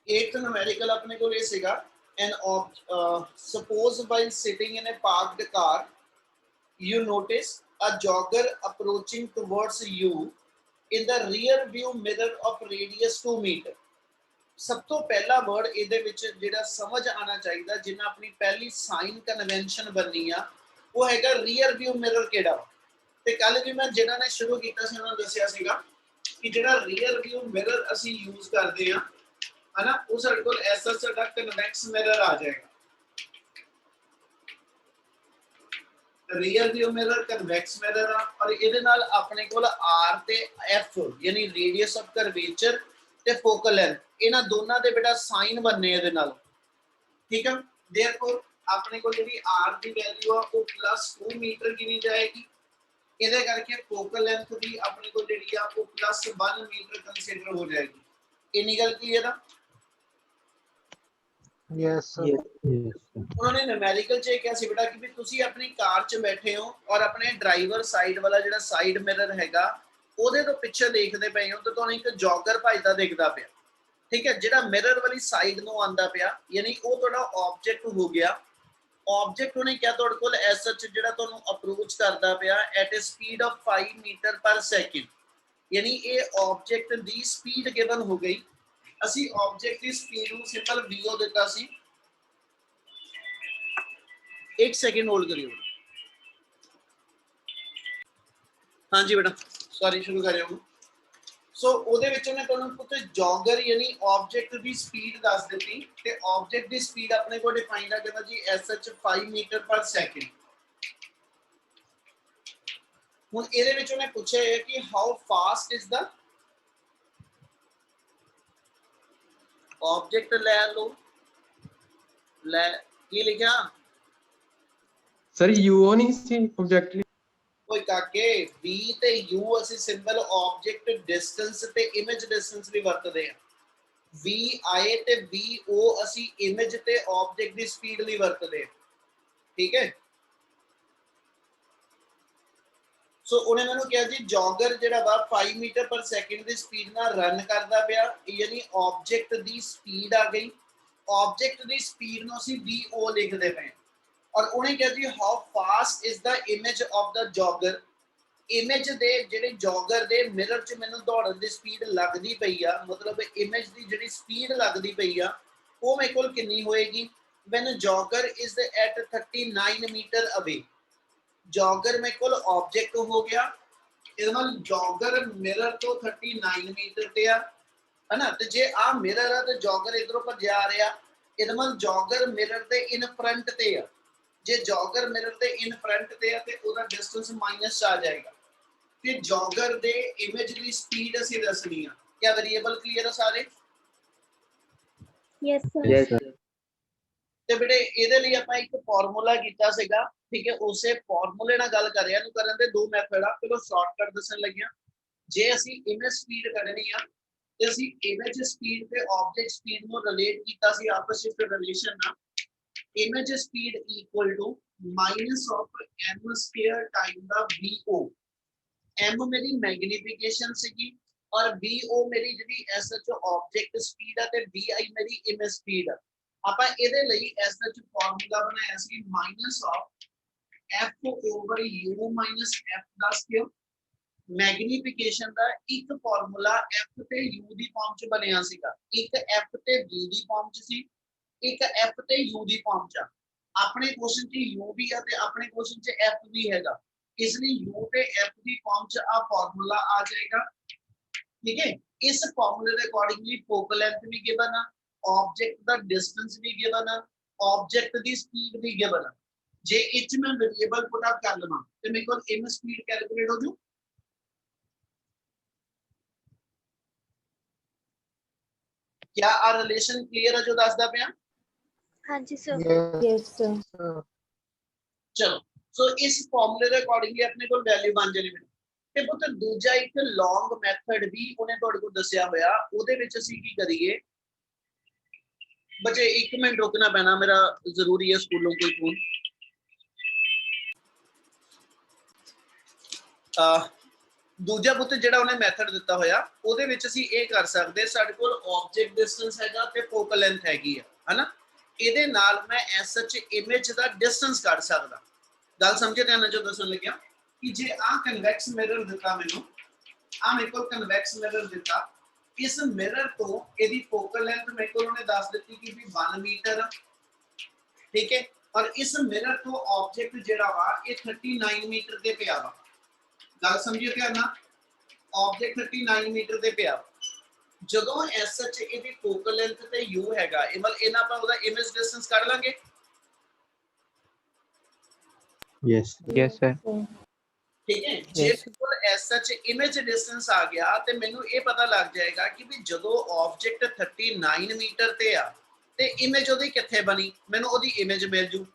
8th numerical अपने को ये सीगा suppose while sitting in a parked car you notice a jogger approaching towards you in the rear view mirror of radius 2 meter। सब तो पहला word ਇਹਦੇ ਵਿੱਚ ਜਿਹੜਾ ਸਮਝ ਆਣਾ ਚਾਹੀਦਾ ਜਿੰਨਾ ਆਪਣੀ ਪਹਿਲੀ ਸਾਈਨ ਕਨਵੈਨਸ਼ਨ ਬਣਨੀ ਆ ਉਹ ਹੈਗਾ ਰੀਅਰ ਵਿਊ ਮਿਰਰ ਕਿਹੜਾ ਤੇ ਕੱਲ ਵੀ ਮੈਂ ਜਿਹਨਾਂ ਨੇ ਸ਼ੁਰੂ ਕੀਤਾ ਸੀ ਉਹਨਾਂ ਨੂੰ ਦੱਸਿਆ ਸੀਗਾ ਕਿ ਜਿਹੜਾ ਰੀਅਰ ਵਿਊ ਮਿਰਰ ਅਸੀਂ ਯੂਜ਼ ਕਰਦੇ ਆ ਹਨਾ ਉਹ ਸਾਡੇ ਕੋਲ ਐਸਾ ਸਾਡਾ ਕਨਵੈਕਸ ਮਿਰਰ ਆ ਜਾਏਗਾ। Rear view mirror convex mirror ਆ ਔਰ ਇਹਦੇ ਨਾਲ ਆਪਣੇ ਕੋਲ ਆਰ ਤੇ ਐਫ ਯਾਨੀ ਰੇਡੀਅਸ ਆਫ ਕਰਵੇਚਰ ਤੇ ਫੋਕਲ ਲੈਂਥ ਇਹਨਾਂ ਦੋਨਾਂ ਦੇ ਬੇਟਾ ਸਾਈਨ ਬਣਨੇ ਇਹਦੇ ਨਾਲ ਠੀਕ ਆ। देयरफॉर ਆਪਣੇ ਕੋਲ ਜਿਹੜੀ r ਦੀ ਵੈਲਿਊ ਆ ਉਹ +2 ਮੀਟਰ ਗਿਣੀ ਜਾਏਗੀ ਇਹਦੇ ਕਰਕੇ ਫੋਕਲ ਲੈਂਥ ਵੀ ਆਪਣੇ ਕੋਲ ਜਿਹੜੀ ਆ ਉਹ +1 ਮੀਟਰ ਕੰਸੀਡਰ ਹੋ ਜਾਏਗੀ। ਇੰਨੀ ਗੱਲ ਕਲੀਅਰ ਆ? Yes sir. उन्होंने न्यूमेरिकल च क्या सी बेटा कि भी तुसी अपनी कार च बैठे हो और अपने ड्राइवर साइड वाला ਜਿਹੜਾ ਸਾਈਡ ਮਿਰਰ ਹੈਗਾ ਉਹਦੇ ਤੋਂ ਪਿੱਛੇ ਦੇਖਦੇ ਪਏ ਹੋ ਤੇ ਤੁਹਾਨੂੰ ਇੱਕ ਜੌਗਰ ਭਜਦਾ ਦਿਖਦਾ ਪਿਆ ਠੀਕ ਹੈ ਜਿਹੜਾ ਮਿਰਰ ਵਾਲੀ ਸਾਈਡ ਨੂੰ ਆਂਦਾ ਪਿਆ ਯਾਨੀ ਉਹ ਤੁਹਾਡਾ ਆਬਜੈਕਟ ਹੋ ਗਿਆ। ਆਬਜੈਕਟ ਉਹਨੇ ਕਿਹਾ ਤੁਹਾਡੇ ਕੋਲ ਐਸ ਸੱਚ ਜਿਹੜਾ ਤੁਹਾਨੂੰ ਅਪਰੋਚ ਕਰਦਾ ਪਿਆ at a speed of 5 meter per second ਯਾਨੀ ਇਹ ਆਬਜੈਕਟ ਦੀ ਸਪੀਡ ਗਿਵਨ ਹੋ ਗਈ। ਅਸੀਂ ਆਬਜੈਕਟ ਦੀ ਸਪੀਡ ਨੂੰ ਸਿੰਪਲ ਵੀਓ ਦਿੱਤਾ ਸੀ। एक सेकंड होल्ड करियो। हाँ जी बेटा सॉरी शुरू कर रहा हूँ। सो ਉਹਦੇ ਵਿੱਚ ਉਹਨੇ ਤੁਹਾਨੂੰ ਪੁੱਛਿਆ ਜੌਗਰ ਯਾਨੀ ਆਬਜੈਕਟ ਦੀ ਸਪੀਡ ਦੱਸ ਦਿੱਤੀ ਤੇ ਆਬਜੈਕਟ ਦੀ ਸਪੀਡ ਆਪਣੇ ਕੋਲ ਡਿਫਾਈਨ ਆ ਕਹਿੰਦਾ ਜੀ ਐਸਐਚ 5 ਮੀਟਰ ਪਰ ਸੈਕਿੰਡ। ਹੁਣ ਇਹਦੇ ਵਿੱਚ ਉਹਨੇ ਪੁੱਛਿਆ ਹੈ ਕਿ how fast is the object ਲੈ ਲਓ ਲੈ ਕੀ ਲਿਖਿਆ सर यूओ नहीं सी ऑब्जेक्ट कोई काके v ਤੇ u ਅਸੀਂ ਸਿੰਬਲ ਆਬਜੈਕਟ ਡਿਸਟੈਂਸ ਤੇ ਇਮੇਜ ਡਿਸਟੈਂਸ ਵੀ ਵਰਤਦੇ ਆ। vi ਤੇ vo ਅਸੀਂ ਇਮੇਜ ਤੇ ਆਬਜੈਕਟ ਦੀ ਸਪੀਡ ਲਈ ਵਰਤਦੇ ਆ ਠੀਕ ਹੈ। ਸੋ ਉਹਨੇ ਮੈਨੂੰ ਕਿਹਾ ਜੀ ਜੌਗਰ ਜਿਹੜਾ ਵਾ 5 ਮੀਟਰ ਪਰ ਸੈਕਿੰਡ ਦੀ ਸਪੀਡ ਨਾਲ ਰਨ ਕਰਦਾ ਪਿਆ ਯਾਨੀ ਆਬਜੈਕਟ ਦੀ ਸਪੀਡ ਆ ਗਈ। ਆਬਜੈਕਟ ਦੀ ਸਪੀਡ ਨੂੰ ਅਸੀਂ vo ਲਿਖਦੇ ਪਏ और उन्हें क्या जी how fast is the image of the jogger image दे जेडे जॉगर दे मिरर च मैनू दौड़न दी स्पीड लगदी पई आ मतलब इमेज दी जेडी स्पीड लगदी पई आ वो मेरे कोल कितनी होएगी when jogger is at 39 meter away. Jogger मेरे कोल ऑब्जेक्ट हो गया ਇਹਦੇ ਨਾਲ ਜੌਗਰ ਮਿਰਰ ਤੋਂ 39 ਮੀਟਰ ਤੇ ਆ ਹਨਾ ਤੇ ਜੇ ਆ ਮਿਰਰ ਆ ਤੇ ਜੌਗਰ ਇਧਰੋਂ ਭੱਜਿਆ ਆ ਰਿਹਾ ਇਹਦੇ ਨਾਲ ਜੌਗਰ ਮਿਰਰ ਦੇ ਇਨ ਫਰੰਟ ਤੇ ਆ ਜੇ ਜੌਗਰ ਮਿਰਰ ਦੇ ਇਨ ਫਰੰਟ ਤੇ ਆ ਤੇ ਉਹਦਾ ਡਿਸਟੈਂਸ ਮਾਈਨਸ ਆ ਜਾਏਗਾ ਫਿਰ ਜੌਗਰ ਦੇ ਇਮੇਜ ਦੀ ਸਪੀਡ ਅਸੀਂ ਦੱਸਣੀ ਆ। ਕੀ ਵੇਰੀਏਬਲ ਕਲੀਅਰ ਆ ਸਾਰੇ? Yes sir. ਤੇ ਬੇਟੇ ਇਹਦੇ ਲਈ ਆਪਾਂ ਇੱਕ ਫਾਰਮੂਲਾ ਕੀਤਾ ਸੀਗਾ ਠੀਕ ਹੈ ਉਸੇ ਫਾਰਮੂਲੇ ਨਾਲ ਗੱਲ ਕਰ ਰਿਹਾ ਨੂੰ ਕਰਨ ਦੇ ਦੋ ਮੈਥਡ ਆ ਚਲੋ ਸ਼ਾਰਟਕਟ ਦੱਸਣ ਲੱਗਿਆ। ਜੇ ਅਸੀਂ ਇਮੇਜ ਸਪੀਡ ਕੱਢਣੀ ਆ ਤੇ ਅਸੀਂ ਇਮੇਜ ਸਪੀਡ ਤੇ ਆਬਜੈਕਟ ਸਪੀਡ ਨੂੰ ਰਿਲੇਟ ਕੀਤਾ ਸੀ ਆਪਸ ਵਿੱਚ ਰਿਲੇਸ਼ਨ ਨਾਲ image speed equal to minus of m square time the vo। m मेरी मैग्निफिकेशन सीगी और vo मेरी ਜਿਹੜੀ sh ऑब्जेक्ट स्पीड है ते vi मेरी image speed है। ਆਪਾਂ ਇਹਦੇ ਲਈ sh ਫਾਰਮੂਲਾ ਬਣਾਇਆ ਸੀ minus of f over u minus f ਦਾ ਸਕੁਅਰ। ਮੈਗਨੀਫਿਕੇਸ਼ਨ ਦਾ ਇੱਕ ਫਾਰਮੂਲਾ f ਤੇ u ਦੀ ਫਾਰਮ ਚ ਬਣਿਆ ਸੀਗਾ ਇੱਕ f ਤੇ v ਦੀ ਫਾਰਮ ਚ ਸੀ एक f ਤੇ u ਦੀ ਫਾਰਮ ਚ ਆਪਣੇ ਕੁਐਸਚਨ ਚ u ਵੀ ਹੈ ਤੇ ਆਪਣੇ ਕੁਐਸਚਨ ਚ f ਵੀ ਹੈਗਾ ਇਸ ਲਈ u ਤੇ f ਦੀ ਫਾਰਮ ਚ ਆ ਫਾਰਮੂਲਾ ਆ ਜਾਏਗਾ ਠੀਕ ਹੈ। ਇਸ ਫਾਰਮੂਲੇ ਦੇ ਅਕੋਰਡਿੰਗਲੀ ਫੋਕਲ ਲੈਂਥ ਵੀ ਗਿਵਨ ਆ ਆਬਜੈਕਟ ਦਾ ਡਿਸਟੈਂਸ ਵੀ ਗਿਵਨ ਆ ਆਬਜੈਕਟ ਦੀ ਸਪੀਡ ਵੀ ਗਿਵਨ ਆ। ਜੇ ਇਹ ਚ ਮੈਂ ਵੇਰੀਏਬਲ ਪੁੱਟ ਅਪ ਕਰ ਲਵਾਂ ਤੇ ਮੇਰੇ ਕੋਲ ਇਮ ਸਪੀਡ ਕੈਲਕੂਲੇਟ ਹੋ ਜੂ। क्या आ रिलेशन क्लियर है जो दसदा पिया? हाँ जी सर। Yes sir. चलो सो इस फार्मूले ਦੇ ਅਕੋਰਡਿੰਗਲੀ ਆਪਣੇ ਕੋਲ ਵੈਲਿਊ ਬਣ ਜਾਣੀ ਹੈ ਤੇ ਪੁੱਤ ਦੂਜਾ ਇੱਕ ਲੌਂਗ ਮੈਥਡ ਵੀ ਉਹਨੇ ਤੁਹਾਡੇ ਕੋਲ ਦੱਸਿਆ ਹੋਇਆ ਉਹਦੇ ਵਿੱਚ ਅਸੀਂ ਕੀ ਕਰੀਏ ਬੱਚੇ 1 ਮਿੰਟ ਰੁਕਣਾ ਪੈਣਾ ਮੇਰਾ ਜ਼ਰੂਰੀ ਹੈ ਸਕੂਲੋਂ ਕੋਈ ਫੋਨ ਦੂਜਾ ਪੁੱਤ ਜਿਹੜਾ ਉਹਨੇ ਮੈਥਡ ਦਿੱਤਾ ਹੋਇਆ ਉਹਦੇ ਵਿੱਚ ਅਸੀਂ ਇਹ ਕਰ ਸਕਦੇ, ਸਾਡੇ ਕੋਲ ਆਬਜੈਕਟ ਡਿਸਟੈਂਸ ਹੈਗਾ ਤੇ ਫੋਕਲ ਲੈਂਥ ਹੈਗੀ ਆ, ਹਨਾ। ਇਹਦੇ ਨਾਲ ਮੈਂ ਐਸ ਸੱਚ ਇਮੇਜ ਦਾ ਡਿਸਟੈਂਸ ਕੱਢ ਸਕਦਾ। ਗੱਲ ਸਮਝੇ? ਧਿਆਨ ਨਾਲ ਦੱਸਣ ਲੱਗਿਆ ਕਿ ਜੇ ਆਹ ਕਨਵੈਕਸ ਮਿਰਰ ਦਿੱਤਾ ਮੈਨੂੰ, ਆ ਮੇਰੇ ਕੋਲ ਕਨਵੈਕਸ ਮਿਰਰ ਦਿੱਤਾ, ਇਸ ਮਿਰਰ ਤੋਂ ਇਹਦੀ ਫੋਕਲ ਲੈਂਥ ਮੇਰੇ ਕੋਲ ਉਹਨੇ ਦੱਸ ਦਿੱਤੀ ਕਿ ਵੀ 1 ਮੀਟਰ, ਠੀਕ ਹੈ। ਔਰ ਇਸ ਮਿਰਰ ਤੋਂ ਆਬਜੈਕਟ ਜਿਹੜਾ ਵਾ ਇਹ 39 ਮੀਟਰ ਤੇ ਪਿਆ ਵਾ। ਗੱਲ ਸਮਝਿਓ ਧਿਆਨ ਨਾਲ, ਆਬਜੈਕਟ 39 ਮੀਟਰ ਤੇ ਪਿਆ। ਜਦੋਂ ਐਸ ਸੱਚ ਇਹਦੀ ਫੋਕਲ ਲੈਂਥ ਤੇ ਯੂ ਹੈਗਾ, ਇਹ ਮਤਲਬ ਇਹਨਾਂ ਆਪਾਂ ਉਹਦਾ ਇਮੇਜ ਡਿਸਟੈਂਸ ਕੱਢ ਲਾਂਗੇ। Yes. Yes, sir. ਠੀਕ ਹੈ। ਜੇ ਕੋਲ ਐਸ ਸੱਚ ਇਮੇਜ ਡਿਸਟੈਂਸ ਆ ਗਿਆ ਤੇ ਮੈਨੂੰ ਇਹ ਪਤਾ ਲੱਗ ਜਾਏਗਾ ਕਿ ਵੀ ਜਦੋਂ ਆਬਜੈਕਟ 39 ਮੀਟਰ ਤੇ ਆ ਤੇ ਇਮੇਜ ਉਹਦੀ ਕਿੱਥੇ ਬਣੀ, ਮੈਨੂੰ ਉਹਦੀ ਇਮੇਜ ਮਿਲ ਜੂ।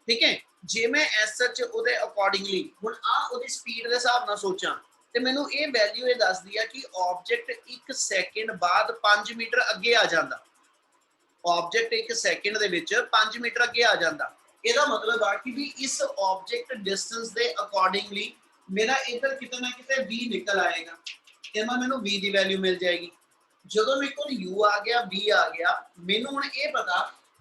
ਠੀਕ ਹੈ। ਜੇ ਮੈਂ ਐਸ ਸੱਚ ਉਹਦੇ ਅਕੋਰਡਿੰਗਲੀ ਹੁਣ ਆ ਉਹਦੀ ਸਪੀਡ ਦੇ ਹਿਸਾਬ ਨਾਲ ਸੋਚਾਂ ਤੇ ਮੈਨੂੰ ਇਹ ਵੈਲਿਊ ਇਹ ਦੱਸਦੀ ਆ ਕਿ ਆਬਜੈਕਟ 1 ਸੈਕਿੰਡ ਬਾਅਦ 5 ਮੀਟਰ ਅੱਗੇ ਆ ਜਾਂਦਾ। ਆਬਜੈਕਟ 1 ਸੈਕਿੰਡ ਦੇ ਵਿੱਚ 5 ਮੀਟਰ ਅੱਗੇ ਆ ਜਾਂਦਾ। ਇਹਦਾ ਮਤਲਬ ਆ ਕਿ ਵੀ ਇਸ ਆਬਜੈਕਟ ਡਿਸਟੈਂਸ ਦੇ ਅਕੋਰਡਿੰਗਲੀ ਮੇਰਾ ਇਧਰ ਕਿਤੇ ਨਾ ਕਿਤੇ v ਨਿਕਲ ਆਏਗਾ, ਇਹਦਾ ਮੈਨੂੰ v ਦੀ ਵੈਲਿਊ ਮਿਲ ਜਾਏਗੀ। ਜਦੋਂ ਮੇਰੇ ਕੋਲ u ਆ ਗਿਆ, v ਆ ਗਿਆ, ਮੈਨੂੰ ਹੁਣ ਇਹ ਪਤਾ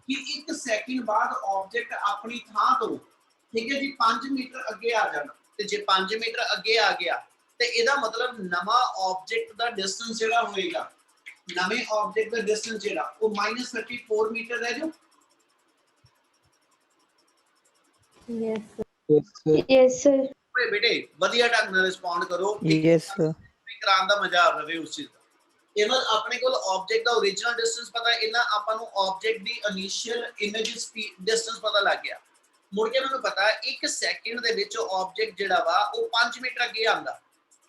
ਕਿ 1 ਸੈਕਿੰਡ ਬਾਅਦ ਆਬਜੈਕਟ ਆਪਣੀ ਥਾਂ ਤੋਂ, ਠੀਕ ਹੈ ਜੀ, 5 ਮੀਟਰ ਅੱਗੇ ਆ ਜਾਣਾ। ਤੇ ਜੇ 5 ਮੀਟਰ ਅੱਗੇ ਆ ਗਿਆ ਤੇ ਇਹਦਾ ਮਤਲਬ ਨਵਾਂ ਆਬਜੈਕਟ ਦਾ ਡਿਸਟੈਂਸ ਜਿਹੜਾ ਹੋਏਗਾ, ਨਵੇਂ ਆਬਜੈਕਟ ਦਾ ਡਿਸਟੈਂਸ ਜਿਹੜਾ ਉਹ -34 ਮੀਟਰ ਰਹਿ ਜਾਊ। Yes, sir. Yes, sir. Yes, sir. ਓਏ ਬੇਟੇ ਵਧੀਆ ਢੰਗ ਨਾਲ ਰਿਸਪੌਂਡ ਕਰੋ। Yes, sir. ਕਰਾਉਣ ਦਾ ਮਜ਼ਾ ਆ ਰਹੇ ਉਸ ਚੀਜ਼ ਦਾ। ਇਹਨਾਂ ਆਪਣੇ ਕੋਲ ਆਬਜੈਕਟ ਦਾ ओरिजिनल ਡਿਸਟੈਂਸ ਪਤਾ, ਇਹਨਾਂ ਆਪਾਂ ਨੂੰ ਆਬਜੈਕਟ ਦੀ ਇਨੀਸ਼ੀਅਲ ਇਮੇਜ ਸਪੀਡ ਡਿਸਟੈਂਸ ਪਤਾ ਲੱਗ ਗਿਆ। ਮੁੜ ਕੇ ਮੈਨੂੰ ਪਤਾ 1 ਸੈਕਿੰਡ ਦੇ ਵਿੱਚ ਆਬਜੈਕਟ ਜਿਹੜਾ ਵਾ ਉਹ 5 ਮੀਟਰ ਅੱਗੇ ਆਂਦਾ।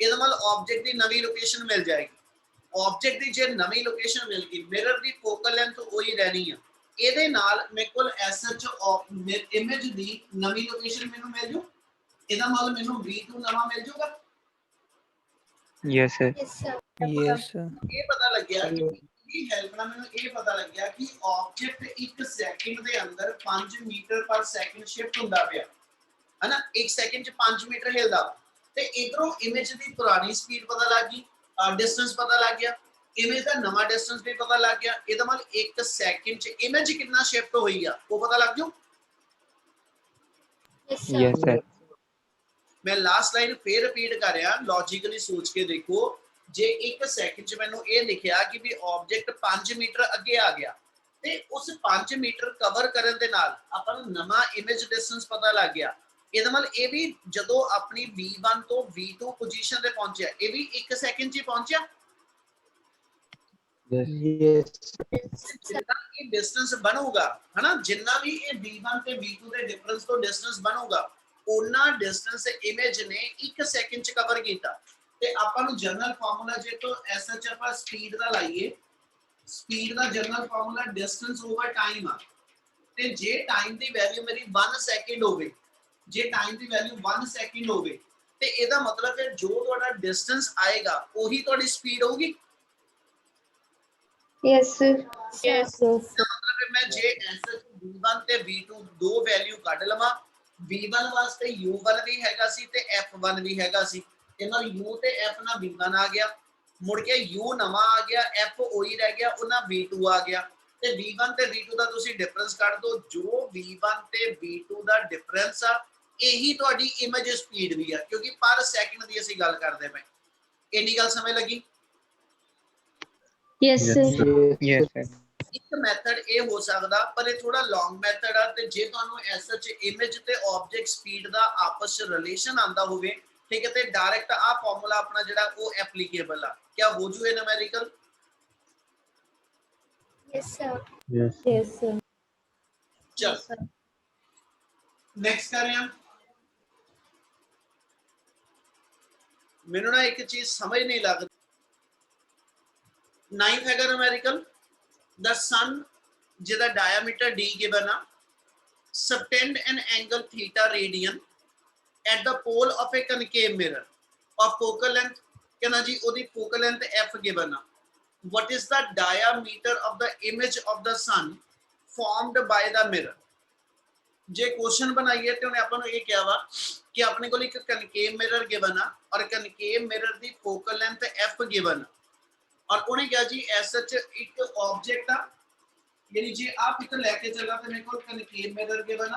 ਇਹਦਾ ਮਤਲਬ ਆਬਜੈਕਟ ਦੀ ਨਵੀਂ ਲੋਕੇਸ਼ਨ ਮਿਲ ਜਾਏਗੀ। ਆਬਜੈਕਟ ਦੀ ਜੇ ਨਵੀਂ ਲੋਕੇਸ਼ਨ ਮਿਲ ਗਈ, ਮਿਰਰ ਦੀ ਫੋਕਲ ਲੈਂਥ ਉਹੀ ਰਹਿਣੀ ਆ। ਇਹਦੇ ਨਾਲ ਮੇਰੇ ਕੋਲ ਐਸਐਚ ਇਮੇਜ ਦੀ ਨਵੀਂ ਲੋਕੇਸ਼ਨ ਮੈਨੂੰ ਮਿਲ ਜੂ। ਇਹਦਾ ਮਤਲਬ ਮੈਨੂੰ v2 ਨਵਾਂ ਮਿਲ ਜੂਗਾ। Yes, sir. Yes, sir. Yes, sir. ਇਹ ਪਤਾ ਲੱਗਿਆ ਕਿ ਇਹ ਹੈਲਪ ਨਾਲ ਮੈਨੂੰ ਇਹ ਪਤਾ ਲੱਗਿਆ ਕਿ ਆਬਜੈਕਟ 1 ਸੈਕਿੰਡ ਦੇ ਅੰਦਰ 5 ਮੀਟਰ ਪਰ ਸੈਕਿੰਡ ਸ਼ਿਫਟ ਹੁੰਦਾ ਪਿਆ, ਹਨਾ। 1 ਸੈਕਿੰਡ ਚ 5 ਮੀਟਰ ਹਿਲਦਾ। ਤੇ ਇਧਰੋਂ ਇਮੇਜ ਦੀ ਪੁਰਾਣੀ ਸਪੀਡ ਪਤਾ ਲੱਗ ਗਈ, ਡਿਸਟੈਂਸ ਪਤਾ ਲੱਗ ਗਿਆ, ਇਮੇਜ ਦਾ ਨਵਾਂ ਡਿਸਟੈਂਸ ਵੀ ਪਤਾ ਲੱਗ ਗਿਆ। ਇਹਦਾ ਮਤਲਬ 1 ਸੈਕਿੰਡ ਚ ਇਮੇਜ ਕਿੰਨਾ ਸ਼ਿਫਟ ਹੋਈ ਆ ਉਹ ਪਤਾ ਲੱਗ ਜੂ। Yes, sir. Yes, sir. ਮੈਂ ਲਾਸਟ ਲਾਈਨ ਫੇਰ ਰਿਪੀਟ ਕਰ ਰਿਹਾ, ਲੌਜੀਕਲੀ ਸੋਚ ਕੇ ਦੇਖੋ। ਜੇ 1 ਸੈਕਿੰਡ ਚ ਮੈਨੂੰ ਇਹ ਲਿਖਿਆ ਕਿ ਵੀ ਆਬਜੈਕਟ 5 ਮੀਟਰ ਅੱਗੇ ਆ ਗਿਆ ਤੇ ਉਸ 5 ਮੀਟਰ ਕਵਰ ਕਰਨ ਦੇ ਨਾਲ ਆਪਾਂ ਨੂੰ ਨਵਾਂ ਇਮੇਜ ਡਿਸਟੈਂਸ ਪਤਾ ਲੱਗ ਗਿਆ। ਇਹਦਾ ਮਤਲਬ ਇਹ ਵੀ ਜਦੋਂ ਆਪਣੀ v1 ਤੋਂ v2 ਪੋਜੀਸ਼ਨ ਤੇ ਪਹੁੰਚਿਆ, ਇਹ ਵੀ 1 ਸੈਕਿੰਡ ਚ ਹੀ ਪਹੁੰਚਿਆ। Yes. ਜਿੰਨਾ ਇਹ ਡਿਸਟੈਂਸ ਬਣੂਗਾ, ਹਨਾ, ਜਿੰਨਾ ਵੀ ਇਹ v1 ਤੇ v2 ਦੇ ਡਿਫਰੈਂਸ ਤੋਂ ਡਿਸਟੈਂਸ ਬਣੂਗਾ, ਉਹਨਾਂ ਡਿਸਟੈਂਸ ਇਮੇਜ ਨੇ 1 ਸੈਕਿੰਡ ਚ ਕਵਰ ਕੀਤਾ। ਤੇ ਆਪਾਂ ਨੂੰ ਜਨਰਲ ਫਾਰਮੂਲਾ ਜੇ ਤੋਂ ਐਸਐਚ ਆਪਾਂ ਸਪੀਡ ਦਾ ਲਾਈਏ, ਸਪੀਡ ਦਾ general formula distance over time ਆ। ਤੇ ਜੇ ਟਾਈਮ ਦੀ ਵੈਲਿਊ ਮੇਰੀ 1 ਸੈਕਿੰਡ ਹੋਵੇ, ਜੇ ਟਾਈਮ ਦੀ ਵੈਲਿਊ 1 ਸੈਕਿੰਡ ਹੋਵੇ ਤੇ ਇਹਦਾ ਮਤਲਬ ਹੈ ਜੋ ਤੁਹਾਡਾ ਡਿਸਟੈਂਸ ਆਏਗਾ ਉਹੀ ਤੁਹਾਡੀ ਸਪੀਡ ਹੋਊਗੀ। Yes, sir. Yes, sir. मतलब है मैं जे एसएच v1 ਤੇ v2 ਦੋ ਵੈਲਿਊ ਕੱਢ ਲਵਾਂ। v1 ਵਾਸਤੇ u1 ਵੀ ਹੈਗਾ ਸੀ ਤੇ f1 ਵੀ ਹੈਗਾ ਸੀ। ਇਹਨਾਂ u ਤੇ f ਨਾਲ v1 ਆ ਗਿਆ, ਮੁੜ ਕੇ u ਨਵਾਂ ਆ ਗਿਆ, f ਉਹੀ ਰਹਿ ਗਿਆ, ਉਹਨਾਂ v2 ਆ ਗਿਆ। ਤੇ v1 ਤੇ v2 ਦਾ ਤੁਸੀਂ ਡਿਫਰੈਂਸ ਕੱਢ ਦੋ, ਜੋ v1 ਤੇ v2 ਦਾ ਡਿਫਰੈਂਸ ਆ ਇਹੀ ਤੁਹਾਡੀ ਇਮੇਜ ਸਪੀਡ ਵੀ ਆ, ਕਿਉਂਕਿ ਪਰ ਸੈਕਿੰਡ ਦੀ ਅਸੀਂ ਗੱਲ ਕਰਦੇ ਪਏ। ਇੰਨੀ ਗੱਲ ਸਮਝ ਲੱਗੀ? Yes, sir. Yes, sir. ਇੱਕ ਮੈਥਡ ਇਹ ਹੋ ਸਕਦਾ, ਪਰ ਇਹ ਥੋੜਾ ਲੌਂਗ ਮੈਥਡ ਆ। ਤੇ ਜੇ ਤੁਹਾਨੂੰ ਐਸਐਚ ਇਮੇਜ ਤੇ ਆਬਜੈਕਟ ਸਪੀਡ ਦਾ ਆਪਸ ਚ ਰਿਲੇਸ਼ਨ ਆਂਦਾ ਹੋਵੇ, ਠੀਕ ਹੈ, ਤੇ ਡਾਇਰੈਕਟ ਆ ਫਾਰਮੂਲਾ ਆਪਣਾ ਜਿਹੜਾ ਉਹ ਐਪਲੀਕੇਬਲ ਆ। ਕਿਆ ਹੋ ਜੂ ਇਹ numerical? Yes, sir. Yes. Yes, sir. ਚਲ ਨੈਕਸਟ ਕਰ ਰਹੇ ਹਾਂ। ਮੈਨੂੰ ਨਾ ਇੱਕ ਚੀਜ਼ ਸਮਝ ਨਹੀਂ ਲੱਗਦੀ। 9th ਹੈਗਾ ਨਿਊਮੈਰੀਕਲ, the sun ਜਿਹਦਾ diameter d given ਆ, subtend an angle theta radian at the pole of a concave mirror of focal length, ਕਹਿੰਦਾ ਜੀ ਉਹਦੀ focal length f given ਆ। what is the diameter of the image of the sun formed by the mirror? ਜੇ question ਬਣਾਈਏ ਤੇ ਉਹਨੇ ਆਪਾਂ ਨੂੰ ਇਹ ਕਿਹਾ ਵਾ ਕਿ ਆਪਣੇ ਕੋਲ ਇੱਕ ਕਨਕੇਵ ਮਿਰਰ ਗਿਵਨ ਆ ਔਰ ਕਨਕੇਵ ਮਿਰਰ ਦੀ ਫੋਕਲ ਲੈਂਥ f ਗਿਵਨ ਔਰ ਉਹਨੇ ਕਿਹਾ ਜੀ ਐਸ ਸੱਚ ਇੱਕ ਆਬਜੈਕਟ ਆ यानी जे आप इधर लेके चला तो मेरे को कनकेव मिरर के बना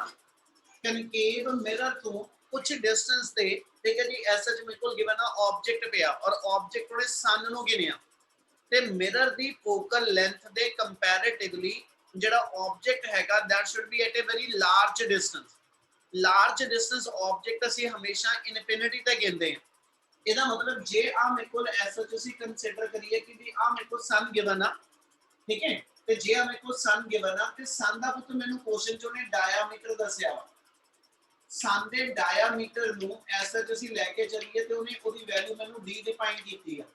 कनकेव मिरर तो कुछ डिस्टेंस ते ठीक है जी ऐसा जो मेरे को गिवन आ ऑब्जेक्ट पे आ और ऑब्जेक्ट थोड़े सन नु गिनिया ते मिरर दी फोकल लेंथ दे कंपैरेटिवली जेड़ा ऑब्जेक्ट हैगा that should be at a very large distance object ਅਸੀਂ ਹਮੇਸ਼ਾ ਇਨਫਿਨਿਟੀ ਤੇ ਗਿਣਦੇ ਹਾਂ ਇਹਦਾ ਮਤਲਬ ਜੇ ਆ ਮੇਰੇ ਕੋਲ ਐਸਾ ਤੁਸੀਂ ਕੰਸੀਡਰ ਕਰੀਏ ਕਿ ਵੀ ਆ ਮੇਰੇ ਕੋਲ ਸਨ ਗਿਵਨ ਆ ਠੀਕ ਹੈ ਤੇ ਜੇ ਮੇਰੇ ਕੋਲ ਸਨ ਗਿਵਨ ਆ ਤੇ ਸਨ ਦਾ ਪੁੱਤ ਮੈਨੂੰ ਕੁਐਸਚਨ ਚੋਂ ਨੇ ਡਾਇਆਮੀਟਰ ਦੱਸਿਆ ਵਾ ਸਨ ਦੇ ਡਾਇਆਮੀਟਰ ਨੂੰ ਐਸਾ ਤੁਸੀਂ ਲੈ ਕੇ ਚੱਲੀਏ ਤੇ ਉਹਨੇ ਉਹਦੀ ਵੈਲਿਊ ਮੈਨੂੰ d ਡਿਫਾਈਨ ਕੀਤੀ ਆ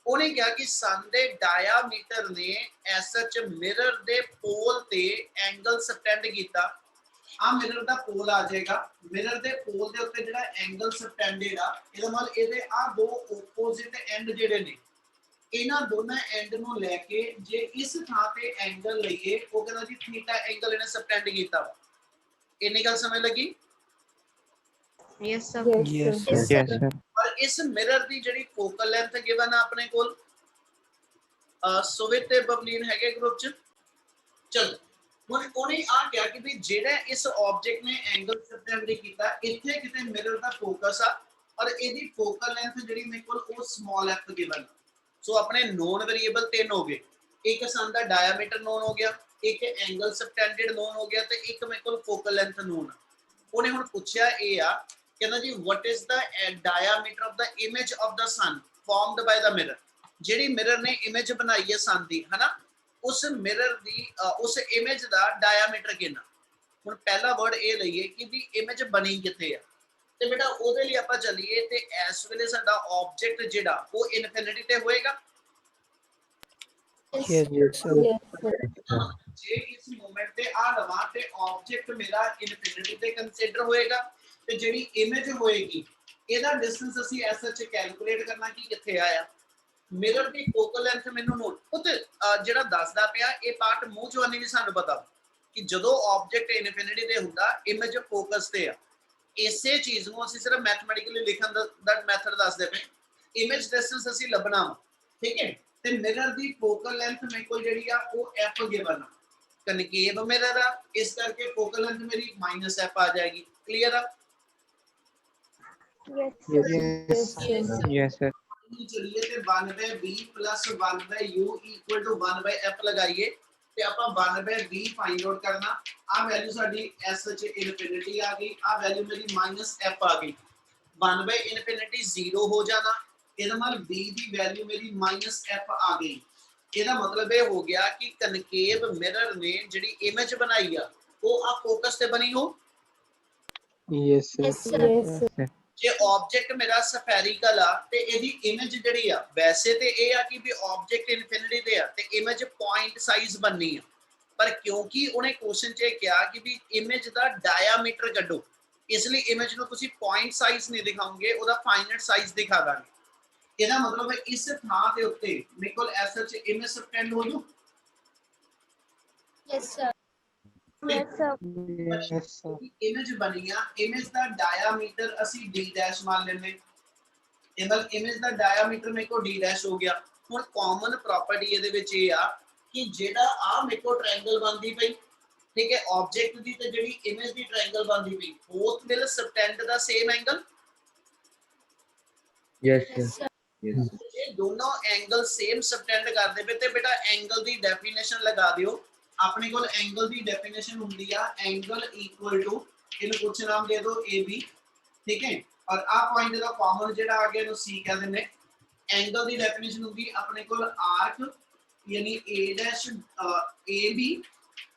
ਉਹਨੇ ਕਿਹਾ ਕਿ ਸਨ ਦੇ ਡਾਇਆਮੀਟਰ ਨੇ ਐਸਾ ਚ ਮਿਰਰ ਦੇ ਪੋਲ ਤੇ ਐਂਗਲ ਸਬਟੈਂਡ ਕੀਤਾ ਆ ਮਿਰਰ ਦਾ ਪੋਲ ਆ ਜਾਏਗਾ ਮਿਰਰ ਦੇ ਪੋਲ ਦੇ ਉੱਤੇ ਜਿਹੜਾ ਐਂਗਲ ਸਬਟੈਂਡਡ ਆ ਇਹਦਾ ਮਤਲਬ ਇਹਦੇ ਆ ਦੋ ਆਪੋਜ਼ਿਟ ਐਂਡ ਜਿਹੜੇ ਨੇ ਇਹਨਾਂ ਦੋਨਾਂ ਐਂਡ ਨੂੰ ਲੈ ਕੇ ਜੇ ਇਸ ਥਾਂ ਤੇ ਐਂਗਲ ਲਈਏ ਉਹ ਕਹਿੰਦਾ ਜੀ ਥੀਟਾ ਐਂਗਲ ਇਹਨੇ ਸਬਟੈਂਡ ਕੀਤਾ ਵਾ ਇੰਨੀ ਗੱਲ ਸਮਝ ਲੱਗੀ Yes, sir. Yes, sir. Yes, sir. ਪਰ ਇਸ ਮਿਰਰ ਦੀ ਜਿਹੜੀ ਫੋਕਲ ਲੈਂਥ ਗਿਵਨ ਆ ਆਪਣੇ ਕੋਲ ਸੁਵਿਤ ਤੇ ਬਬਲੀਨ ਹੈਗੇ ਗਰੁੱਪ ਚ ਚਲ ਹੁਣ ਉਹਨੇ ਆ ਕਿਹਾ ਕਿ ਵੀ ਜਿਹੜਾ ਇਸ ਆਬਜੈਕਟ ਨੇ ਐਂਗਲ ਸਬਟੈਂਡ ਕੀਤਾ ਇੱਥੇ ਕਿਤੇ ਮਿਰਰ ਦਾ ਫੋਕਸ ਆ ਔਰ ਇਹਦੀ ਫੋਕਲ ਲੈਂਥ ਜਿਹੜੀ ਮੇਰੇ ਕੋਲ ਉਹ ਸਮਾਲ f ਗਿਵਨ ਸੋ ਆਪਣੇ ਨੋਨ ਵੇਰੀਏਬਲ ਤਿੰਨ ਹੋ ਗਏ ਇੱਕ ਸਨ ਦਾ ਡਾਇਆਮੀਟਰ ਨੋਨ ਹੋ ਗਿਆ ਇੱਕ ਐਂਗਲ ਸਬਟੈਂਡਡ ਨੋਨ ਹੋ ਗਿਆ ਤੇ ਇੱਕ ਮੇਰੇ ਕੋਲ ਫੋਕਲ ਲੈਂਥ ਨੋਨ ਉਹਨੇ ਹੁਣ ਪੁੱਛਿਆ ਇਹ ਆ ਕਹਿੰਦਾ ਜੀ what is the diameter of the image of the sun formed by the mirror ਜਿਹੜੀ ਮਿਰਰ ਨੇ ਇਮੇਜ ਬਣਾਈ ਹੈ ਸਨ ਦੀ ਹਨਾ ਉਸ ਮਿਰਰ ਦੀ ਉਸ ਇਮੇਜ ਦਾ ਡਾਇਆਮੀਟਰ ਕਿੰਨਾ ਹੁਣ ਪਹਿਲਾ ਵਰਡ ਇਹ ਲਈਏ ਕਿ ਵੀ ਇਮੇਜ ਬਣੀ ਕਿੱਥੇ ਆ ਤੇ ਬੇਟਾ ਉਹਦੇ ਲਈ ਆਪਾਂ ਚੱਲੀਏ ਤੇ ਇਸ ਵੇਲੇ ਸਾਡਾ ਆਬਜੈਕਟ ਜਿਹੜਾ ਉਹ ਇਨਫਿਨਿਟੀ ਤੇ ਹੋਏਗਾ Yes, sir. ਜੇ ਇਸ ਮੂਮੈਂਟ ਤੇ ਆ ਲਵਾਂ ਤੇ ਆਬਜੈਕਟ ਮੇਰਾ ਇਨਫਿਨਿਟੀ ਤੇ ਕੰਸੀਡਰ ਹੋਏਗਾ ਤੇ ਜਿਹੜੀ ਇਮੇਜ ਹੋਏਗੀ ਇਹਦਾ ਡਿਸਟੈਂਸ ਅਸੀਂ ਐਸਾ ਚ ਕੈਲਕੂਲੇਟ ਕਰਨਾ ਕਿ ਕਿੱਥੇ ਆਇਆ ਮਿਰਰ ਦੀ ਫੋਕਲ ਲੈਂਥ ਮੈਨੂੰ ਨੋਟ ਪੁੱਤ ਜਿਹੜਾ ਦੱਸਦਾ ਪਿਆ ਇਹ ਪਾਰਟ ਮੂੰਹ ਜਵਾਨੀ ਵੀ ਸਾਨੂੰ ਪਤਾ ਕਿ ਜਦੋਂ ਆਬਜੈਕਟ ਇਨਫਿਨਿਟੀ ਤੇ ਹੁੰਦਾ ਇਮੇਜ ਫੋਕਸ ਤੇ ਆ ਇਸੇ ਚੀਜ਼ ਨੂੰ ਅਸੀਂ ਸਿਰਫ ਮੈਥਮੈਟਿਕਲੀ ਲਿਖਣ ਦਾ ਮੈਥਡ ਦੱਸਦੇ ਪਏ ਇਮੇਜ ਡਿਸਟੈਂਸ ਅਸੀਂ ਲੱਭਣਾ ਠੀਕ ਹੈ ਤੇ ਮਿਰਰ ਦੀ ਫੋਕਲ ਲੈਂਥ ਮੇਰੇ ਕੋਲ ਜਿਹੜੀ ਆ ਉਹ f ਗਿਵਨ ਆ ਕਨਕੇਵ ਮਿਰਰ ਆ ਇਸ ਕਰਕੇ ਫੋਕਲ ਲੈਂਥ ਮੇਰੀ -f ਆ ਜਾਏਗੀ ਕਲੀਅਰ ਆ Yes, sir. चलिए ते 1/b + 1/u = 1/f लगाइए ਤੇ ਆਪਾਂ 1/b ਫਾਈਂਡ ਆਊਟ ਕਰਨਾ ਆ ਵੈਲਿਊ ਸਾਡੀ s ਚ ਇਨਫਿਨਿਟੀ ਆ ਗਈ ਆ ਵੈਲਿਊ ਮੇਰੀ -f ਆ ਗਈ 1/∞ 0 ਹੋ ਜਾਣਾ ਇਹਦਾ ਮਤਲਬ b ਦੀ ਵੈਲਿਊ ਮੇਰੀ -f ਆ ਗਈ ਇਹਦਾ ਮਤਲਬ ਇਹ ਹੋ ਗਿਆ ਕਿ ਕਨਕੇਵ ਮਿਰਰ ਨੇ ਜਿਹੜੀ ਇਮੇਜ ਬਣਾਈ ਆ ਉਹ ਆ ਫੋਕਸ ਤੇ ਬਣੀ ਹੋ Yes, sir. Yes, sir. ਜੇ ਆਬਜੈਕਟ ਮੇਰਾ ਸਫੈਰੀਕਲ ਆ ਤੇ ਇਹਦੀ ਇਮੇਜ ਜਿਹੜੀ ਆ ਵੈਸੇ ਤੇ ਇਹ ਆ ਕਿ ਵੀ ਆਬਜੈਕਟ ਇਨਫਿਨਿਟੀ ਤੇ ਆ ਤੇ ਇਮੇਜ ਪੁਆਇੰਟ ਸਾਈਜ਼ ਬਣਨੀ ਆ ਪਰ ਕਿਉਂਕਿ ਉਹਨੇ ਕੁਐਸਚਨ 'ਚ ਕਿਹਾ ਕਿ ਵੀ ਇਮੇਜ ਦਾ ਡਾਇਆਮੀਟਰ ਕੱਢੋ ਇਸ ਲਈ ਇਮੇਜ ਨੂੰ ਤੁਸੀਂ ਪੁਆਇੰਟ ਸਾਈਜ਼ ਨਹੀਂ ਦਿਖਾਓਗੇ ਉਹਦਾ ਫਾਈਨਾਈਟ ਸਾਈਜ਼ ਦਿਖਾ ਦਾਂਗੇ ਇਹਦਾ ਮਤਲਬ ਹੈ ਇਸ ਥਾਂ ਦੇ ਉੱਤੇ ਮੇਰੇ ਕੋਲ ਐਸਾ ਚ ਇਮੇਜ ਸਬਟੈਂਡ ਹੋ ਜੂ Yes, sir. Yes, sir. Yes, sir. Image ਬਣੀ ਆ ਇਮੇਜ ਦਾ ਡਾਇਆਮੀਟਰ ਅਸੀਂ d' ਮੰਨ ਲੈਂਦੇ ਇਮੇਜ ਦਾ ਡਾਇਆਮੀਟਰ ਮੇਰੇ ਕੋਲ d' ਹੋ ਗਿਆ ਹੁਣ ਕਾਮਨ ਪ੍ਰਾਪਰਟੀ ਇਹਦੇ ਵਿੱਚ ਇਹ ਆ ਕਿ ਜਿਹੜਾ ਆ ਮੇਰੇ ਕੋਲ ਟ੍ਰਾਇੰਗਲ ਬਣਦੀ ਪਈ ਠੀਕ ਹੈ ਆਬਜੈਕਟ ਦੀ ਤੇ ਜਿਹੜੀ ਇਮੇਜ ਦੀ ਟ੍ਰਾਇੰਗਲ ਬਣਦੀ ਪਈ both will subtend the same angle Yes, Yes, sir. sir. Yes. ਜੇ ਦੋਨੋਂ ਐਂਗਲ ਸੇਮ ਸਬਟੈਂਡ ਕਰਦੇ ਪਏ ਤੇ ਬੇਟਾ ਐਂਗਲ ਦੀ ਡੈਫੀਨੇਸ਼ਨ ਲਗਾ ਦਿਓ ਆਪਣੇ ਕੋਲ ਐਂਗਲ ਦੀ ਡੈਫੀਨੇਸ਼ਨ ਹੁੰਦੀ ਆ ਐਂਗਲ ਇਕੁਅਲ ਟੂ ਇਹਨੂੰ ਕੁਛ ਨਾਮ ਦੇ ਦਿਓ AB ਠੀਕ ਹੈ ਔਰ ਆ ਪੁਆਇੰਟ ਦਾ ਕਾਮਨ ਜਿਹੜਾ ਆ ਗਿਆ ਇਹਨੂੰ C ਕਹਿ ਦਿੰਦੇ ਐਂਗਲ ਦੀ ਡੈਫੀਨੇਸ਼ਨ ਹੁੰਦੀ ਆਪਣੇ ਕੋਲ ਆਰਕ ਯਾਨੀ AB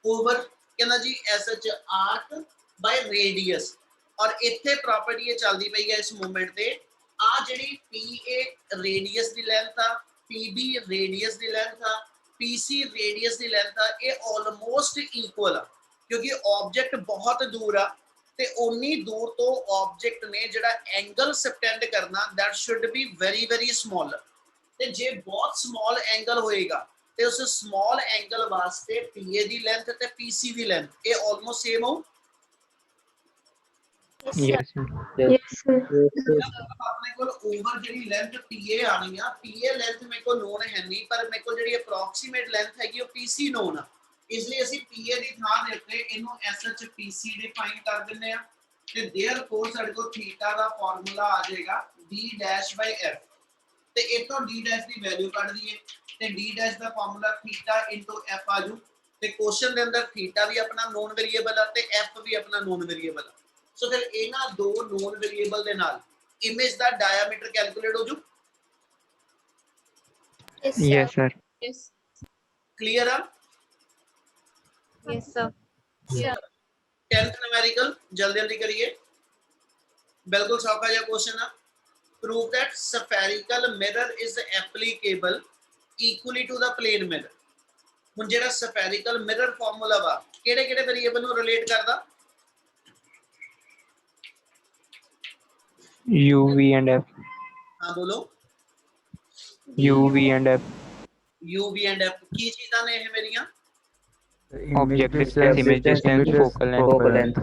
ਓਵਰ ਕਹਿੰਦਾ ਜੀ SH ਆਰਕ ਬਾਈ ਰੇਡੀਅਸ ਔਰ ਇੱਥੇ ਪ੍ਰਾਪਰਟੀ ਇਹ ਚੱਲਦੀ ਪਈ ਹੈ ਇਸ ਮੂਵਮੈਂਟ ਤੇ ਆ ਜਿਹੜੀ PA ਰੇਡੀਅਸ ਦੀ ਲੈਂਥ ਆ PB ਰੇਡੀਅਸ ਦੀ ਲੈਂਥ ਆ PC ਰੇਡੀਅਸ ਦੀ ਲੈਂਥ ਆ ਇਹ ਆਲਮੋਸਟ ਇਕੁਅਲ ਆ ਕਿਉਂਕਿ ਆਬਜੈਕਟ ਬਹੁਤ ਦੂਰ ਆ ਤੇ ਉਨੀ ਦੂਰ ਤੋਂ ਆਬਜੈਕਟ ਨੇ ਜਿਹੜਾ ਐਂਗਲ ਸਬਟੈਂਡ ਕਰਨਾ that should be very very small ਤੇ ਜੇ ਬਹੁਤ ਸਮਾਲ ਐਂਗਲ ਹੋਏਗਾ ਤੇ ਉਸ ਸਮਾਲ ਐਂਗਲ ਵਾਸਤੇ PA ਦੀ ਲੈਂਥ ਤੇ PC ਦੀ ਲੈਂਥ ਇਹ ਆਲਮੋਸਟ ਸੇਮ ਹੋ Yes, sir. Yes, sir. ਆਪਣੇ ਕੋਲ ਓਵਰ ਜਿਹੜੀ ਲੈਂਥ PA ਆਣੀ ਆ, PA ਲੈਂਥ ਮੇਰੇ ਕੋਲ ਨੋਨ ਹੈ ਨਹੀਂ, ਪਰ ਮੇਰੇ ਕੋਲ ਜਿਹੜੀ ਅਪਰੋਕਸੀਮੇਟ ਲੈਂਥ ਹੈਗੀ ਉਹ PC ਨੋਨ ਆ। ਇਸ ਲਈ ਅਸੀਂ PA ਦੀ ਥਾਂ ਦੇ ਉੱਤੇ ਇਹਨੂੰ SH PC ਡਿਫਾਈਨ ਕਰ ਦਿੰਦੇ ਆ ਤੇ देयरफॉर ਸਾਡੇ ਕੋਲ ਥੀਟਾ ਦਾ ਫਾਰਮੂਲਾ ਆ ਜਾਏਗਾ D-F ਤੇ ਇਤੋਂ D' ਦੀ ਵੈਲਿਊ ਕੱਢ ਦਈਏ ਤੇ D' ਦਾ ਫਾਰਮੂਲਾ ਥੀਟਾ F ਆ ਜੂ ਤੇ ਕੁਐਸਚਨ ਦੇ ਅੰਦਰ ਥੀਟਾ ਵੀ ਆਪਣਾ ਨੋਨ ਵੇਰੀਏਬਲ ਆ ਤੇ F ਵੀ ਆਪਣਾ ਨੋਨ ਵੇਰੀਏਬਲ ਆ। ਸੋ ਫਿਰ ਇਹਨਾਂ ਦੋ ਨੋਨ ਵੇਰੀਏਬਲ ਦੇ ਨਾਲ ਇਮੇਜ ਦਾ ਡਾਇਆਮੀਟਰ ਕੈਲਕੂਲੇਟ ਹੋ ਜੂ। Yes, sir. Yes. ਕਲੀਅਰ ਆ? Yes, sir. Yeah. 10th numerical जल्दी जल्दी करिए, बिल्कुल सौखा जिहा क्वेश्चन है। Prove that spherical mirror is applicable equally to the plane mirror। ਹੁਣ ਜਿਹੜਾ spherical mirror formula ਵਾ ਕਿਹੜੇ ਕਿਹੜੇ ਵੇਰੀਏਬਲ ਨੂੰ ਰਿਲੇਟ ਕਰਦਾ? U, V, and F. ਹਾਂ ਬੋਲੋ। U, V, and F. U, V and F ਕੀ ਚੀਜ਼ਾਂ ਨੇ ਇਹ ਮੇਰੀਆਂ? Object distance, image distance, focal length.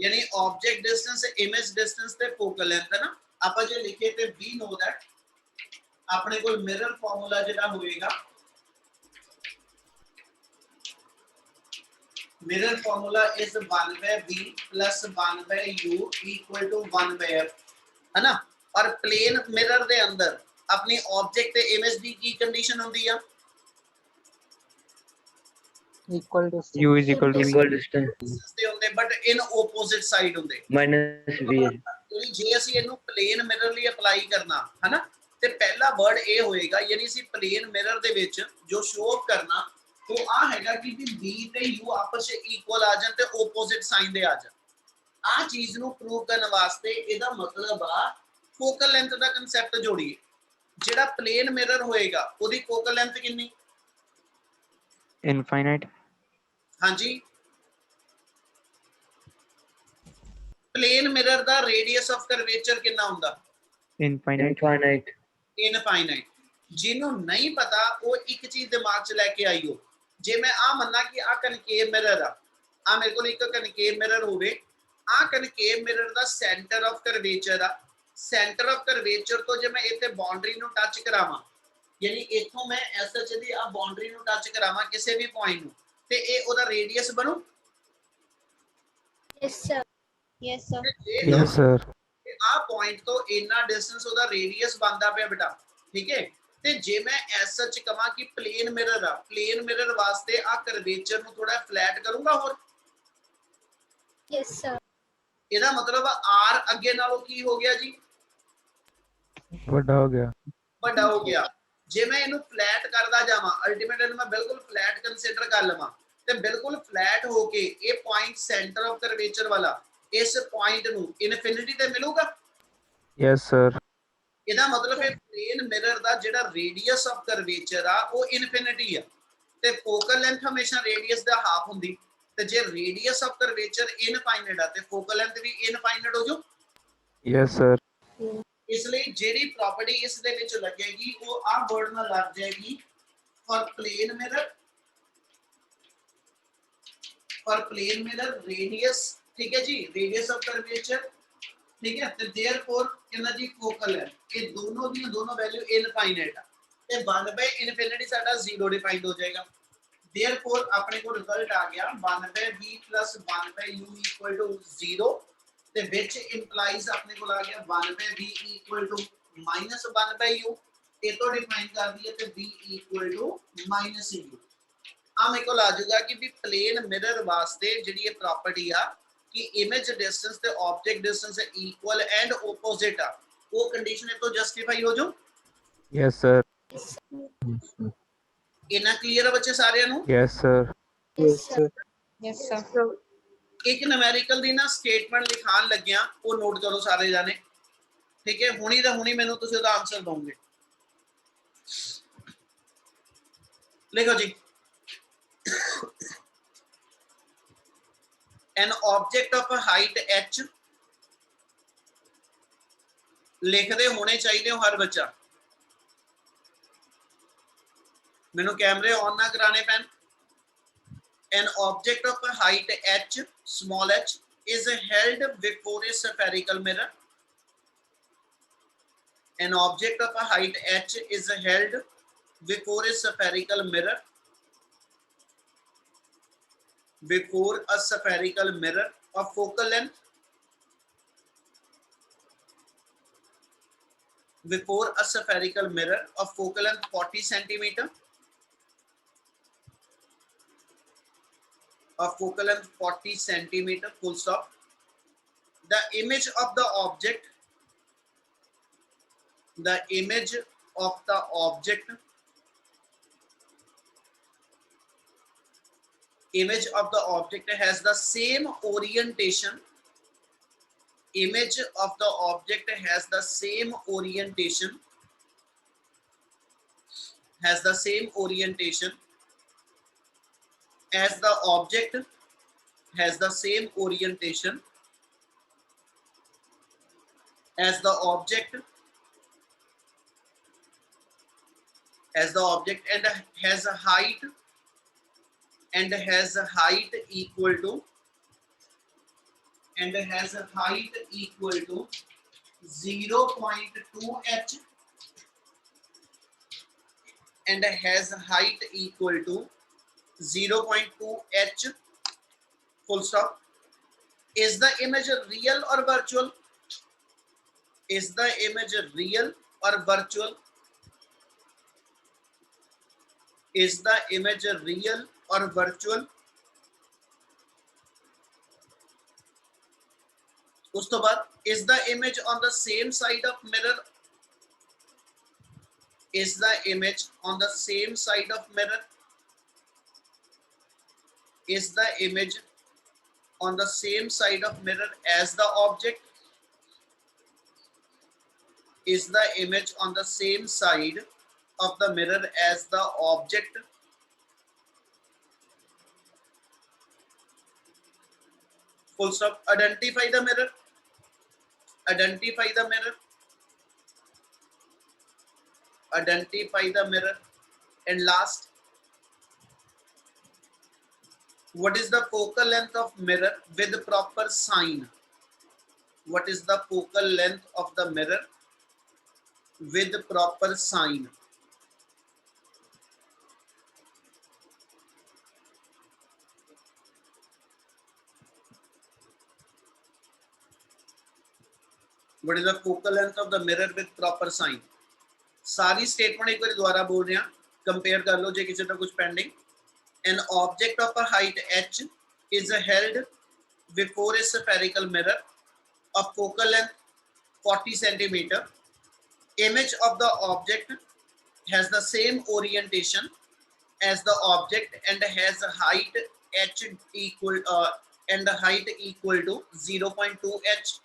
यानी ऑब्जेक्ट डिस्टेंस, इमेज डिस्टेंस ते फोकल लेंथ है ना। ਆਪਾਂ ਜੇ ਲਿਖੇ ਤੇ we know that ਆਪਣੇ ਕੋਲ ਮਿਰਰ ਫਾਰਮੂਲਾ ਜਿਹੜਾ ਹੋਏਗਾ, mirror formula is 1/v plus 1/u equal to 1/f है ना। और प्लेन मिरर दे अंदर अपनी ऑब्जेक्ट ते इमेज दी की कंडीशन होंदी है? U is equal to equal distance दे होंदे बट इन ऑपोजिट साइड होंदे। minus v यानी जे ਅਸੀਂ ਇਹਨੂੰ प्लेन मिरर ਲਈ ਅਪਲਾਈ ਕਰਨਾ है ना ਤੇ ਪਹਿਲਾ ਵਰਡ ਇਹ ਹੋਏਗਾ, ਯਾਨੀ ਅਸੀਂ प्लेन मिरर ਦੇ ਵਿੱਚ ਜੋ ਸ਼ੋ ਆਫ ਕਰਨਾ ਉਹ ਆ ਹੈਗਾ ਕਿ ਵੀ b ਤੇ u ਆਪਸ ਵਿੱਚ ਇਕੁਅਲ ਆ ਜਾਣ ਤੇ ਆਪੋਜ਼ਿਟ ਸਾਈਨ ਦੇ ਆ ਜਾਣ। ਆ ਚੀਜ਼ ਨੂੰ ਪ੍ਰੂਵ ਕਰਨ ਵਾਸਤੇ ਇਹਦਾ ਮਤਲਬ ਆ ਫੋਕਲ ਲੈਂਥ ਦਾ ਕਨਸੈਪਟ ਜੋੜੀਏ। ਜਿਹੜਾ ਪਲੇਨ ਮਿਰਰ ਹੋਏਗਾ ਉਹਦੀ ਫੋਕਲ ਲੈਂਥ ਕਿੰਨੀ? infinite. ਹਾਂਜੀ, ਪਲੇਨ ਮਿਰਰ ਦਾ ਰੇਡੀਅਸ ਆਫ ਕਰਵੇਚਰ ਕਿੰਨਾ ਹੁੰਦਾ? Infinite. ਇਨਫਾਈਨਾਈਟ। ਜਿਹਨੂੰ ਨਹੀਂ ਪਤਾ ਉਹ ਇੱਕ ਚੀਜ਼ ਦਿਮਾਗ 'ਚ ਲੈ ਕੇ ਆਈਓ, ਜੇ ਮੈਂ ਆ ਮੰਨਾ ਕਿ ਆ ਕਨਕੇਵ ਮਿਰਰ ਆ ਮੇਰੇ ਕੋਲ ਇੱਕ ਕਨਕੇਵ ਮਿਰਰ ਹੋਵੇ, ਆ ਕਨਕੇਵ ਮਿਰਰ ਦਾ ਸੈਂਟਰ ਆਫ ਕਰਵੇਚਰ ਆ। ਸੈਂਟਰ ਆਫ ਕਰਵੇਚਰ ਤੋਂ ਜੇ ਮੈਂ ਇੱਥੇ ਬਾਉਂਡਰੀ ਨੂੰ ਟੱਚ ਕਰਾਵਾਂ, ਯਾਨੀ ਇੱਥੋਂ ਮੈਂ ਐਸਐਚ ਦੀ ਆ ਬਾਉਂਡਰੀ ਨੂੰ ਟੱਚ ਕਰਾਵਾਂ ਕਿਸੇ ਵੀ ਪੁਆਇੰਟ ਨੂੰ, ਤੇ ਇਹ ਉਹਦਾ ਰੇਡੀਅਸ ਬਣੂ? Yes, sir. Yes, sir. Yes, sir. ਆ ਪੁਆਇੰਟ ਤੋਂ ਇੰਨਾ ਡਿਸਟੈਂਸ ਉਹਦਾ ਰੇਡੀਅਸ ਬਣਦਾ ਪਿਆ ਬੇਟਾ, ਠੀਕ ਹੈ। ਤੇ ਜੇ ਮੈਂ ਐਸਐਚ ਕਹਾਂ ਕਿ ਪਲੇਨ ਮਿਰਰ ਆ, ਪਲੇਨ ਮਿਰਰ ਵਾਸਤੇ ਆ ਕਰਵੇਚਰ ਨੂੰ ਥੋੜਾ ਫਲੈਟ ਕਰੂੰਗਾ ਹੋਰ। Yes, sir. ਇਹਦਾ ਮਤਲਬ ਆਰ ਅੱਗੇ ਨਾਲੋਂ ਕੀ ਹੋ ਗਿਆ ਜੀ? ਵੱਡਾ ਹੋ ਗਿਆ। ਵੱਡਾ ਹੋ ਗਿਆ। ਜੇ ਮੈਂ ਇਹਨੂੰ ਫਲੈਟ ਕਰਦਾ ਜਾਵਾਂ, ਅਲਟੀਮੇਟਲੀ ਇਹਨੂੰ ਮੈਂ ਬਿਲਕੁਲ ਫਲੈਟ ਕੰਸੀਡਰ ਕਰ ਲਵਾਂ ਤੇ ਬਿਲਕੁਲ ਫਲੈਟ ਹੋ ਕੇ ਇਹ ਪੁਆਇੰਟ ਸੈਂਟਰ ਆਫ ਕਰਵੇਚਰ ਵਾਲਾ ਇਸ ਪੁਆਇੰਟ ਨੂੰ ਇਨਫਿਨਿਟੀ ਤੇ ਮਿਲੂਗਾ। Yes, sir. ਇਹਦਾ ਮਤਲਬ ਇਹ ਪਲੇਨ ਮਿਰਰ ਦਾ ਜਿਹੜਾ ਰੇਡੀਅਸ ਆਫ ਕਰਵੇਚਰ ਆ ਉਹ ਇਨਫਿਨਿਟੀ ਆ ਤੇ ਫੋਕਲ ਲੈਂਥ ਹਮੇਸ਼ਾ ਰੇਡੀਅਸ ਦਾ ਹਾਫ ਹੁੰਦੀ, ਤੇ ਜੇ ਰੇਡੀਅਸ ਆਫ ਕਰਵੇਚਰ ਇਨਫਾਈਨਾਈਟ ਆ ਤੇ ਫੋਕਲ ਲੈਂਥ ਵੀ ਇਨਫਾਈਨਾਈਟ ਹੋ ਜੂ। Yes, sir. ਇਸ ਲਈ ਜਿਹੜੀ ਪ੍ਰੋਪਰਟੀ ਇਸ ਦੇ ਵਿੱਚ ਲੱਗੇਗੀ ਉਹ ਆ ਵਰਡ ਨਾਲ ਲੱਗ ਜਾਏਗੀ ਫॉर प्लेन मिरर रेडियस, ठीक है जी, रेडियस ऑफ कर्वेचर, ठीक है। तो देयरफॉर कहना जी फोकल है, ये दोनों दी दोनों वैल्यू इनफाइनाइट है ते 1/इनफिनिटी साडा 0 डिफाइंड हो जाएगा। देयरफॉर अपने को रिजल्ट आ गया 1/v plus 1/u equal to 0 ਤੇ ਵਿੱਚ ਇੰਪਲਾਈਜ਼ ਆਪਣੇ ਕੋਲ ਆ ਗਿਆ 1/v equal to -1/u। ਇਹ ਤੋਂ ਡਿਫਾਈਨ ਕਰ ਦਈਏ ਤੇ v equal to -u। ਆ ਮੇਰੇ ਕੋਲ ਆ ਜਾਊਗਾ ਕਿ ਵੀ ਪਲੇਨ ਮਿਰਰ ਵਾਸਤੇ ਜਿਹੜੀ ਇਹ ਪ੍ਰਾਪਰਟੀ ਆ ਕਿ ਇਮੇਜ ਡਿਸਟੈਂਸ ਤੇ object distance equal and opposite ਆ, ਉਹ ਕੰਡੀਸ਼ਨ ਇਹ ਤੋਂ ਜਸਟੀਫਾਈ ਹੋ ਜਾਊ। Yes, sir. ਇਹਨਾਂ ਕਲੀਅਰ ਹੈ ਬੱਚੇ ਸਾਰਿਆਂ ਨੂੰ? Yes, sir. Yes, sir. Yes, sir. ਇੱਕ ਨੂਮੈਰੀਕਲ ਦੀ ਨਾ ਸਟੇਟਮੈਂਟ ਲਿਖਾਣ ਲੱਗਿਆ, ਉਹ ਨੋਟ ਕਰੋ ਸਾਰੇ ਜਾਣੇ, ਠੀਕ ਹੈ। ਹੁਣੀ ਦਾ ਹੁਣੀ ਮੈਨੂੰ ਤੁਸੀਂ ਉਹਦਾ ਆਨਸਰ ਦੋਗੇ। ਲਿਖੋ ਜੀ, an object of height h, ਲਿਖਦੇ ਹੋਣੇ ਚਾਹੀਦੇ ਹੋ ਹਰ ਬੱਚਾ, ਮੈਨੂੰ ਕੈਮਰੇ ਔਨ ਨਾ ਕਰਾਣੇ ਪੈਣ। an object of height h, small h, is held before a spherical mirror. An object of a height h is held before a spherical mirror. Before a spherical mirror of focal length. Before a spherical mirror of focal length 40 centimeter. Of focal length 40 centimeter, full stop. The image of the object. The image of the object. Image of the object has the same orientation. Image of the object has the same orientation. Has the same orientation as the object. Has the same orientation as the object. As the object, and has a height. And has a height equal to. And has a height equal to 0.2 h. And has a height equal to 0.2 h, full stop. Is the image real or virtual? Is the image real or virtual? Is the image real or virtual? उसके बाद, is the image on the same side of mirror? Is the image on the same side of mirror? Is the image on the same side of mirror as the object? Is the image on the same side of the mirror as the object? Full stop. Identify the mirror. Identify the mirror. Identify the mirror. And last, what is the focal length of mirror with proper sign? What is the focal length of the mirror with proper sign? What is the focal length of the mirror with proper sign? सारी statement एक बार दोबारा बोल रहे हैं, compare कर लो जे किसी का कुछ pending. An object of a height h is held before a spherical mirror of focal length 40 centimeter. Image of the object has the same orientation as the object and has a height h equal and the height equal to 0.2 h.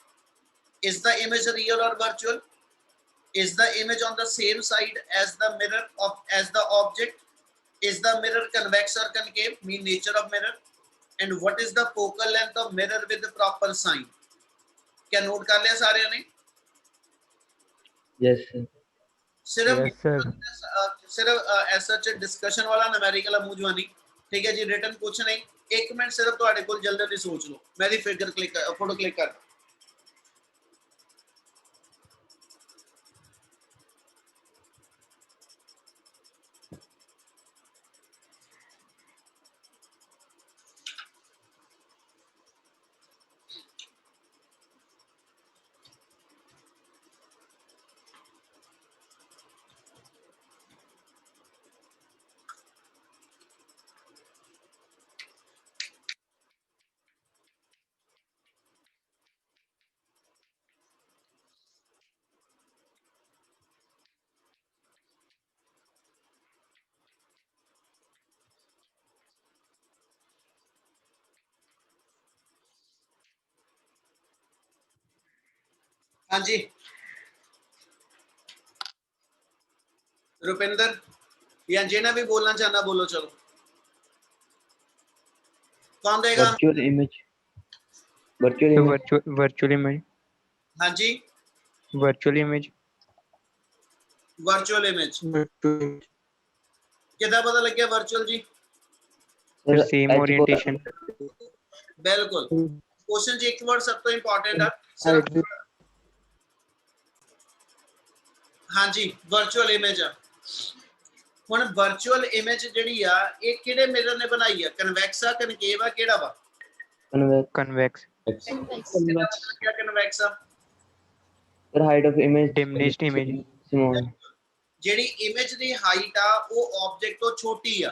Is the image real or virtual? Is the image on the same side as the mirror of as the object? Is the mirror convex or concave? Mean nature of mirror. And what is the focal length of mirror with the proper sign? क्या note कर लिया सारे ने? Yes, sir. सिर्फ Yes, sir. सिर्फ ऐसा च discussion वाला न्यूमेरिकल मूजवानी, ठीक है जी. रिटन कुछ नहीं. एक मिनट सिर्फ ਤੁਹਾਡੇ ਕੋਲ जल्दी जल्दी सोच लो. मैं भी फिगर क्लिक फोटो क्लिक कर. हाँ जी रुपिंदर या जिन्हें भी बोलना चाहना बोलो. चलो कौन देगा? Virtual image. Virtual So image. virtual image. हाँ जी Virtual image. Virtual image. कितना पता लग गया वर्चुअल जी? The Sir, same H orientation. बिल्कुल. क्वेश्चन च एक वर्ड सब तो इंपॉर्टेंट है I सिर्फ agree. हाँ जी वर्चुअल इमेज आ हुण वर्चुअल इमेज जिहड़ी आ ਇਹ ਕਿਹੜੇ ਮਿਰਰ ਨੇ ਬਣਾਈ ਆ ਕਨਵੈਕਸ ਆ ਕਨਕੇਵ ਆ ਕਿਹੜਾ ਵਾ Convex. Convex. ਇਹਦਾ ਮਤਲਬ ਕੀ ਕਨਵੈਕਸ ਆ The height of image. Diminished image. Small. ਜਿਹੜੀ ਇਮੇਜ ਦੀ ਹਾਈਟ ਆ ਉਹ ਆਬਜੈਕਟ ਤੋਂ ਛੋਟੀ ਆ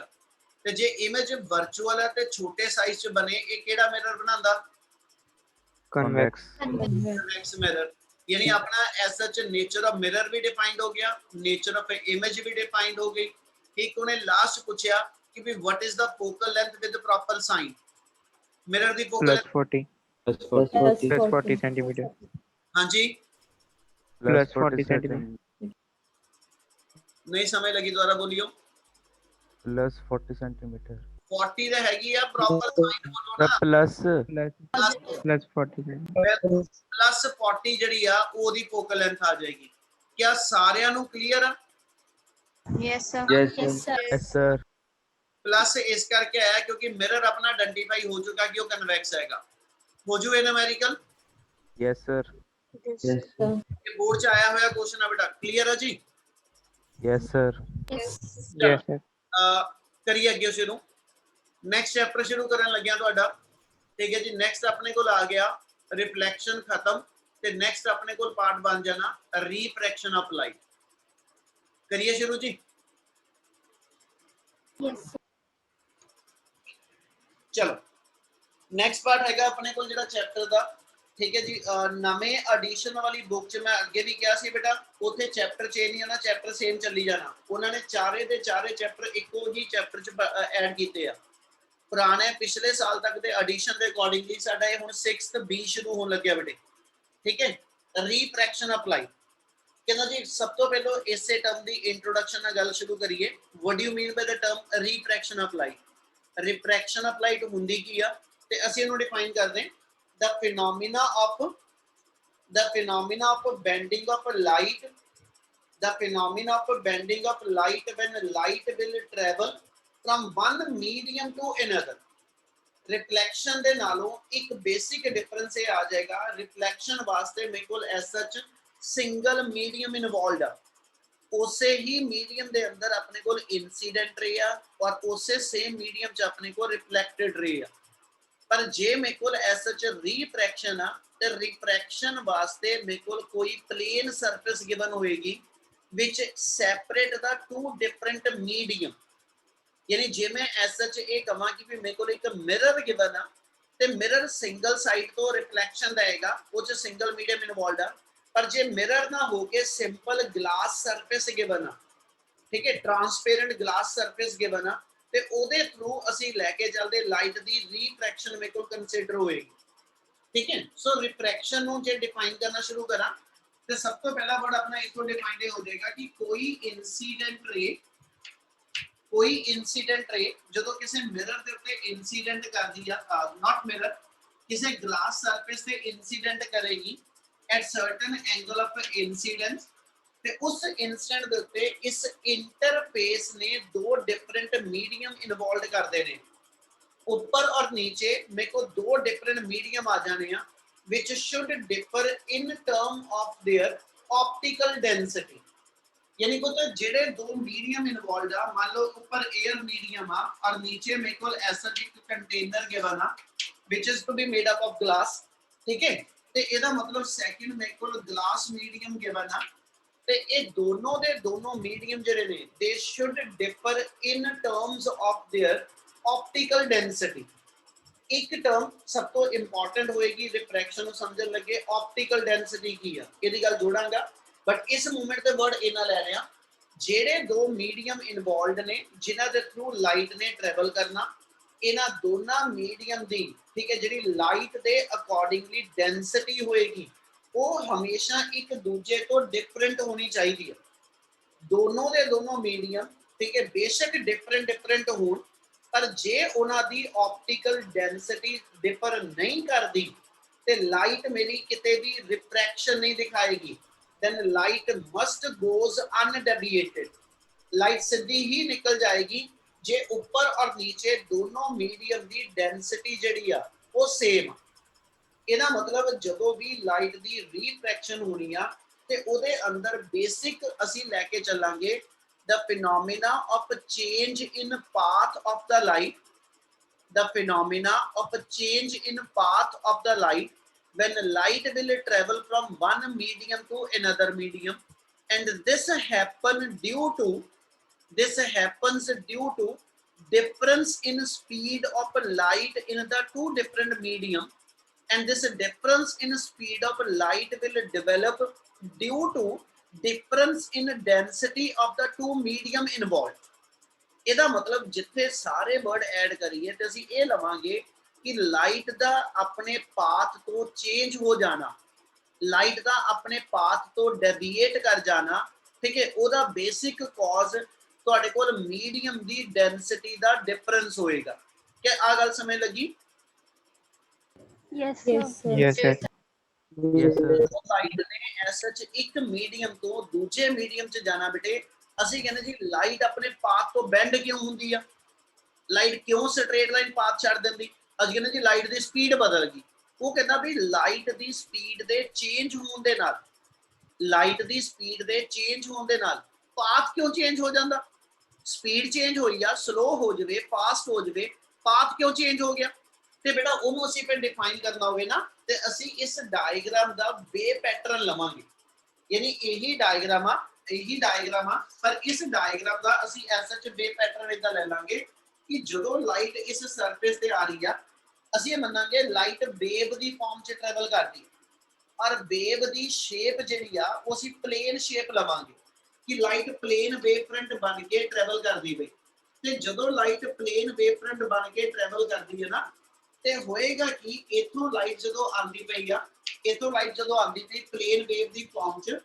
ਤੇ ਜੇ ਇਮੇਜ ਵਰਚੁਅਲ ਆ ਤੇ ਛੋਟੇ ਸਾਈਜ਼ ਚ ਬਣੇ ਇਹ ਕਿਹੜਾ ਮਿਰਰ ਬਣਾਉਂਦਾ Convex. कन्वेक्स मिरर यानी अपना as such nature of mirror भी डिफाइंड हो गया नेचर ऑफ इमेज भी डिफाइंड हो गई ठीक उन्हें लास्ट पूछा कि भी what is the focal length with proper sign mirror दी focal Plus 40. Plus 40. Plus 40 centimeter. हां जी Plus 40 centimeter. नहीं समझ लगी दोबारा बोलियो Plus 40 centimeter. 40 ਦੇ ਹੈਗੀ ਆ ਪ੍ਰੋਪਰ ਸਾਈਨ ਬੋਲੋ The ਨਾ plus plus 40 centimeter. ਪਲੱਸ 40 ਜਿਹੜੀ ਆ ਉਹਦੀ ਫੋਕਲ ਲੈਂਥ ਆ ਜਾਏਗੀ ਕਿਆ ਸਾਰਿਆਂ ਨੂੰ ਕਲੀਅਰ ਆ Yes, sir. Yes, sir. Yes, sir. Plus इस करके आया क्योंकि मिरर अपना आइडेंटिफाई हो चुका कि वो कन्वेक्स हैगा हो जू in American Yes, sir. Yes, sir. ये बोर्ड च आया हुआ क्वेश्चन है बेटा क्लियर है जी Yes, sir. Yes. Yes, sir. करिए अगे शुरू नेक्स्ट चैप्टर शुरू करन लग्या तुहाडा ठीक है जी नेक्स्ट अपने को आ गया रिफ्लेक्शन खत्म ते नेक्स्ट अपने को पार्ट बन जाना रिफ्रैक्शन ऑफ लाइट करिए शुरू जी Yes. चलो नेक्स्ट पार्ट हैगा अपने को जेड़ा चैप्टर दा ठीक है जी नवे एडिशन वाली बुक च मैं अगे भी कहा सी बेटा उथे चैप्टर चेंज नहीं होना चैप्टर सेम चली जाना उन्होंने चारे दे चारे चैप्टर इको ही चैप्टर च ऐड कीते आ पुराने पिछले साल तक दे एडिशन दे अकॉर्डिंगली साडा ये हुन 6th बी शुरू होने लग्या बेटे ठीक है रिफ्रैक्शन ऑफ लाइट कहना जी सब तो पहले इसे टर्म दी इंट्रोडक्शन नाल गल शुरू करिए what do you mean by the term refraction of light refraction of light हुंदी की आ ते ਅਸੀਂ ਇਹਨੂੰ ਡਿਫਾਈਨ ਕਰਦੇ ਹਾਂ the phenomena of bending of light the phenomena of bending of light when light will travel from one medium to another reflection ਦੇ ਨਾਲੋਂ ਇੱਕ ਬੇਸਿਕ ਡਿਫਰੈਂਸ ਇਹ ਆ ਜਾਏਗਾ ਰਿਫਲੈਕਸ਼ਨ ਵਾਸਤੇ ਮੇਰੇ ਕੋਲ ਐਸ ਸੱਚ ਸਿੰਗਲ ਮੀਡੀਅਮ ਇਨਵੋਲਵਡ ਆ ਉਸੇ ਹੀ ਮੀਡੀਅਮ ਦੇ ਅੰਦਰ ਆਪਣੇ ਕੋਲ ਇਨਸੀਡੈਂਟ ਰੇ ਆ ਔਰ ਉਸੇ ਸੇਮ ਮੀਡੀਅਮ ਚ ਆਪਣੇ ਕੋਲ ਰਿਫਲੈਕਟਡ ਰੇ ਆ पर जे मेरे को एज सच रिफ्रैक्शन आ ते रिफ्रैक्शन वास्ते मेरे को कोई प्लेन सरफेस गिवन होएगी विच separate the two different medium यानी जे मैं एज सच ये कहां कि भी मेरे को एक मिरर गिवन आ ते मिरर सिंगल साइड तो रिफ्लेक्शन देगा वो च सिंगल मीडियम इन्वॉल्वड आ पर जे मिरर ना होके सिंपल ग्लास सरफेस गिवन आ ठीक है ट्रांसपेरेंट ग्लास सरफेस गिवन आ ਤੇ ਉਹਦੇ ਥਰੂ ਅਸੀਂ ਲੈ ਕੇ ਚੱਲਦੇ ਲਾਈਟ ਦੀ ਰਿਫਰੈਕਸ਼ਨ ਮੇਰੇ ਕੋਲ ਕੰਸੀਡਰ ਹੋਏਗੀ ਠੀਕ ਹੈ ਸੋ ਰਿਫਰੈਕਸ਼ਨ ਨੂੰ ਜੇ ਡਿਫਾਈਨ ਕਰਨਾ ਸ਼ੁਰੂ ਕਰਾਂ ਤੇ ਸਭ ਤੋਂ ਪਹਿਲਾ ਵਰਡ ਆਪਣਾ ਇਥੋਂ ਡਿਫਾਈਨ ਹੋ ਜਾਏਗਾ ਕਿ ਕੋਈ ਇਨਸੀਡੈਂਟ ਰੇ ਜਦੋਂ ਕਿਸੇ ਮਿਰਰ ਦੇ ਉੱਤੇ ਇਨਸੀਡੈਂਟ ਕਰਦੀ ਆ ਨਾਟ ਮਿਰਰ ਕਿਸੇ ਗਲਾਸ ਸਰਫੇਸ ਤੇ ਇਨਸੀਡੈਂਟ ਕਰੇਗੀ at certain angle of incidence ਤੇ ਉਸ ਇਨਸਟੈਂਟ ਦੇ ਉੱਤੇ ਇਸ ਇੰਟਰਫੇਸ ਨੇ ਦੋ डिफरेंट मीडियम इन्वॉल्व करते हैं ऊपर और नीचे मेरे को दो डिफरेंट मीडियम आ जाने हैं which should differ in term of their optical density यानी को तो जेडे दो मीडियम इन्वॉल्व आ मान लो ऊपर एयर मीडियम आ और नीचे मेरे को ऐसा एक कंटेनर गिवन आ which is to be made up of glass ठीक है ते एदा मतलब सेकंड मेरे को ग्लास मीडियम गिवन आ ਤੇ ਇਹ ਦੋਨੋਂ ਦੇ ਦੋਨੋਂ ਮੀਡੀਅਮ ਜਿਹੜੇ ਨੇ ਦੇ should differ in terms of there optical density ਇੱਕ ਟਰਮ ਸਭ ਤੋਂ ਇੰਪੋਰਟੈਂਟ ਹੋਏਗੀ ਰਿਫਰੈਕਸ਼ਨ ਨੂੰ ਸਮਝਣ ਲੱਗੇ ਆਪਟੀਕਲ ਡੈਂਸਿਟੀ ਕੀ ਆ ਇਹਦੀ ਗੱਲ ਜੋੜਾਂਗਾ ਬਟ ਇਸ ਮੂਮੈਂਟ ਤੇ ਵਰਡ ਇਹਨਾਂ ਲੈ ਰਿਹਾ ਜਿਹੜੇ ਦੋ ਮੀਡੀਅਮ ਇਨਵੋਲਵਡ ਨੇ ਜਿਨ੍ਹਾਂ ਦੇ ਥਰੂ ਲਾਈਟ ਨੇ ਟਰੈਵਲ ਕਰਨਾ ਇਹਨਾਂ ਦੋਨਾਂ ਮੀਡੀਅਮ ਦੀ ਠੀਕ ਹੈ ਜਿਹੜੀ ਲਾਈਟ ਦੇ ਅਕੋਰਡਿੰਗਲੀ ਡੈਂਸਿਟੀ ਹੋਏਗੀ ਉਹ ਹਮੇਸ਼ਾ ਇੱਕ ਦੂਜੇ ਤੋਂ ਡਿਫਰੈਂਟ ਹੋਣੀ ਚਾਹੀਦੀ ਹੈ ਦੋਨੋਂ ਦੇ ਦੋਨੋਂ ਮੀਡੀਅਮ ਠੀਕ ਹੈ ਬੇਸ਼ੱਕ ਡਿਫਰੈਂਟ ਹੋਣ ਪਰ ਜੇ ਉਹਨਾਂ ਦੀ ਆਪਟੀਕਲ ਡੈਂਸਿਟੀ ਡਿਫਰ ਨਹੀਂ ਕਰਦੀ ਤੇ ਲਾਈਟ ਮੇਰੀ ਕਿਤੇ ਵੀ ਰਿਫਰੈਕਸ਼ਨ ਨਹੀਂ ਦਿਖਾਏਗੀ then light must goes undeviated light सीधी ही निकल जाएगी जे ऊपर और नीचे दोनों मीडियम दी डेंसिटी जड़ी आ वो सेम ਇਹਦਾ ਮਤਲਬ ਜਦੋਂ ਵੀ ਲਾਈਟ ਦੀ ਰੀਫ੍ਰੈਕਸ਼ਨ ਹੋਣੀ ਆ ਤੇ ਉਹਦੇ ਅੰਦਰ ਬੇਸਿਕ ਅਸੀਂ ਲੈ ਕੇ ਚੱਲਾਂਗੇ the phenomena of change in path of the light, the phenomena of change in path of the light when light will travel from one medium to another medium, and this happens due to difference in speed of light in the two different medium, and this difference in speed of light will develop due to difference in density of the two medium involved. ਇਹਦਾ ਮਤਲਬ ਜਿੱਥੇ ਸਾਰੇ word add ਕਰੀਏ ਤੇ ਅਸੀਂ ਇਹ ਲਵਾਂਗੇ ਕਿ ਲਾਈਟ ਦਾ ਆਪਣੇ ਪਾਥ ਤੋਂ ਚੇਂਜ ਹੋ ਜਾਣਾ, ਲਾਈਟ ਦਾ ਆਪਣੇ ਪਾਥ ਤੋਂ ਡੈਵੀਏਟ ਕਰ ਜਾਣਾ, ਠੀਕ ਹੈ, ਉਹਦਾ ਬੇਸਿਕ ਕਾਜ਼ ਤੁਹਾਡੇ ਕੋਲ ਮੀਡੀਅਮ ਦੀ ਡੈਂਸਿਟੀ ਦਾ ਡਿਫਰੈਂਸ ਹੋਏਗਾ। ਕਿ ਆ ਗੱਲ ਸਮਝ ਲੱਗੀ? Yes, sir. Yes, sir. Yes, sir. Light ਨੇ ਐਸ ਸੱਚ ਇੱਕ ਮੀਡੀਅਮ ਤੋਂ ਦੂਜੇ ਮੀਡੀਅਮ 'ਚ ਜਾਣਾ ਬੇਟੇ, ਅਸੀਂ ਕਹਿੰਦੇ ਜੀ ਲਾਈਟ ਆਪਣੇ ਪਾਥ ਤੋਂ ਬੈਂਡ ਕਿਉਂ ਹੁੰਦੀ ਆ, ਲਾਈਟ ਕਿਉਂ ਸਟ੍ਰੇਟ ਲਾਈਨ ਪਾਥ ਛੱਡ ਦਿੰਦੀ? ਅਸੀਂ ਕਹਿੰਦੇ ਜੀ ਲਾਈਟ ਦੀ ਸਪੀਡ ਬਦਲ ਗਈ। ਉਹ ਕਹਿੰਦਾ ਵੀ ਲਾਈਟ ਦੀ ਸਪੀਡ ਦੇ ਚੇਂਜ ਹੋਣ ਦੇ ਨਾਲ, ਲਾਈਟ ਦੀ ਸਪੀਡ ਦੇ ਚੇਂਜ ਹੋਣ ਦੇ ਨਾਲ ਪਾਥ ਕਿਉਂ ਚੇਂਜ ਹੋ ਜਾਂਦਾ? ਸਪੀਡ ਚੇਂਜ ਹੋਈ ਆ, ਸਲੋ ਹੋ ਜਾਵੇ, ਫਾਸਟ ਹੋ ਜਾਵੇ, ਪਾਥ ਕਿਉਂ ਚੇਂਜ ਹੋ ਗਿਆ? ਤੇ ਬੇਟਾ ਉਹਨੂੰ ਅਸੀਂ ਫਿਰ ਡਿਫਾਈਨ ਕਰਨਾ ਹੋਵੇ ਨਾ ਤੇ ਅਸੀਂ ਇਸ ਡਾਇਗਰਾਮ ਦਾ ਵੇ ਪੈਟਰਨ ਲਵਾਂਗੇ, ਯਾਨੀ ਇਹੀ ਡਾਇਗਰਾਮ ਆ ਪਰ ਇਸ ਡਾਇਗਰਾਮ ਦਾ ਅਸੀਂ ਐਸ ਸੱਚ ਵੇ ਪੈਟਰਨ ਇਦਾਂ ਲੈ ਲਾਂਗੇ ਕਿ ਜਦੋਂ ਲਾਈਟ ਇਸ ਸਰਫੇਸ ਤੇ ਆ ਰਹੀ ਆ ਅਸੀਂ ਇਹ ਮੰਨਾਂਗੇ ਲਾਈਟ ਵੇਵ ਦੀ ਫਾਰਮ 'ਚ ਟਰੈਵਲ ਕਰਦੀ, ਔਰ ਵੇਵ ਦੀ ਸ਼ੇਪ ਜਿਹੜੀ ਆ ਉਹ ਅਸੀਂ ਪਲੇਨ ਸ਼ੇਪ ਲਵਾਂਗੇ ਕਿ ਲਾਈਟ ਪਲੇਨ ਵੇਵ ਫਰੰਟ ਬਣ ਕੇ ਟਰੈਵਲ ਕਰਦੀ ਪਈ। ਤੇ ਜਦੋਂ ਲਾਈਟ ਪਲੇਨ ਵੇਵ ਫਰੰਟ ਬਣ ਕੇ ਟਰੈਵਲ ਕਰਦੀ ਹੈ ਨਾ ਤੇ ਹੋਏਗਾ ਕਿ ਇਥੋਂ ਲਾਈਟ ਜਦੋਂ ਆਂਦੀ ਪਈ ਆ, ਇਥੋਂ ਲਾਈਟ ਜਦੋਂ ਆਂਦੀ ਪਈ ਪਲੇਨ ਵੇਵ ਦੀ ਫਾਰਮ 'ਚ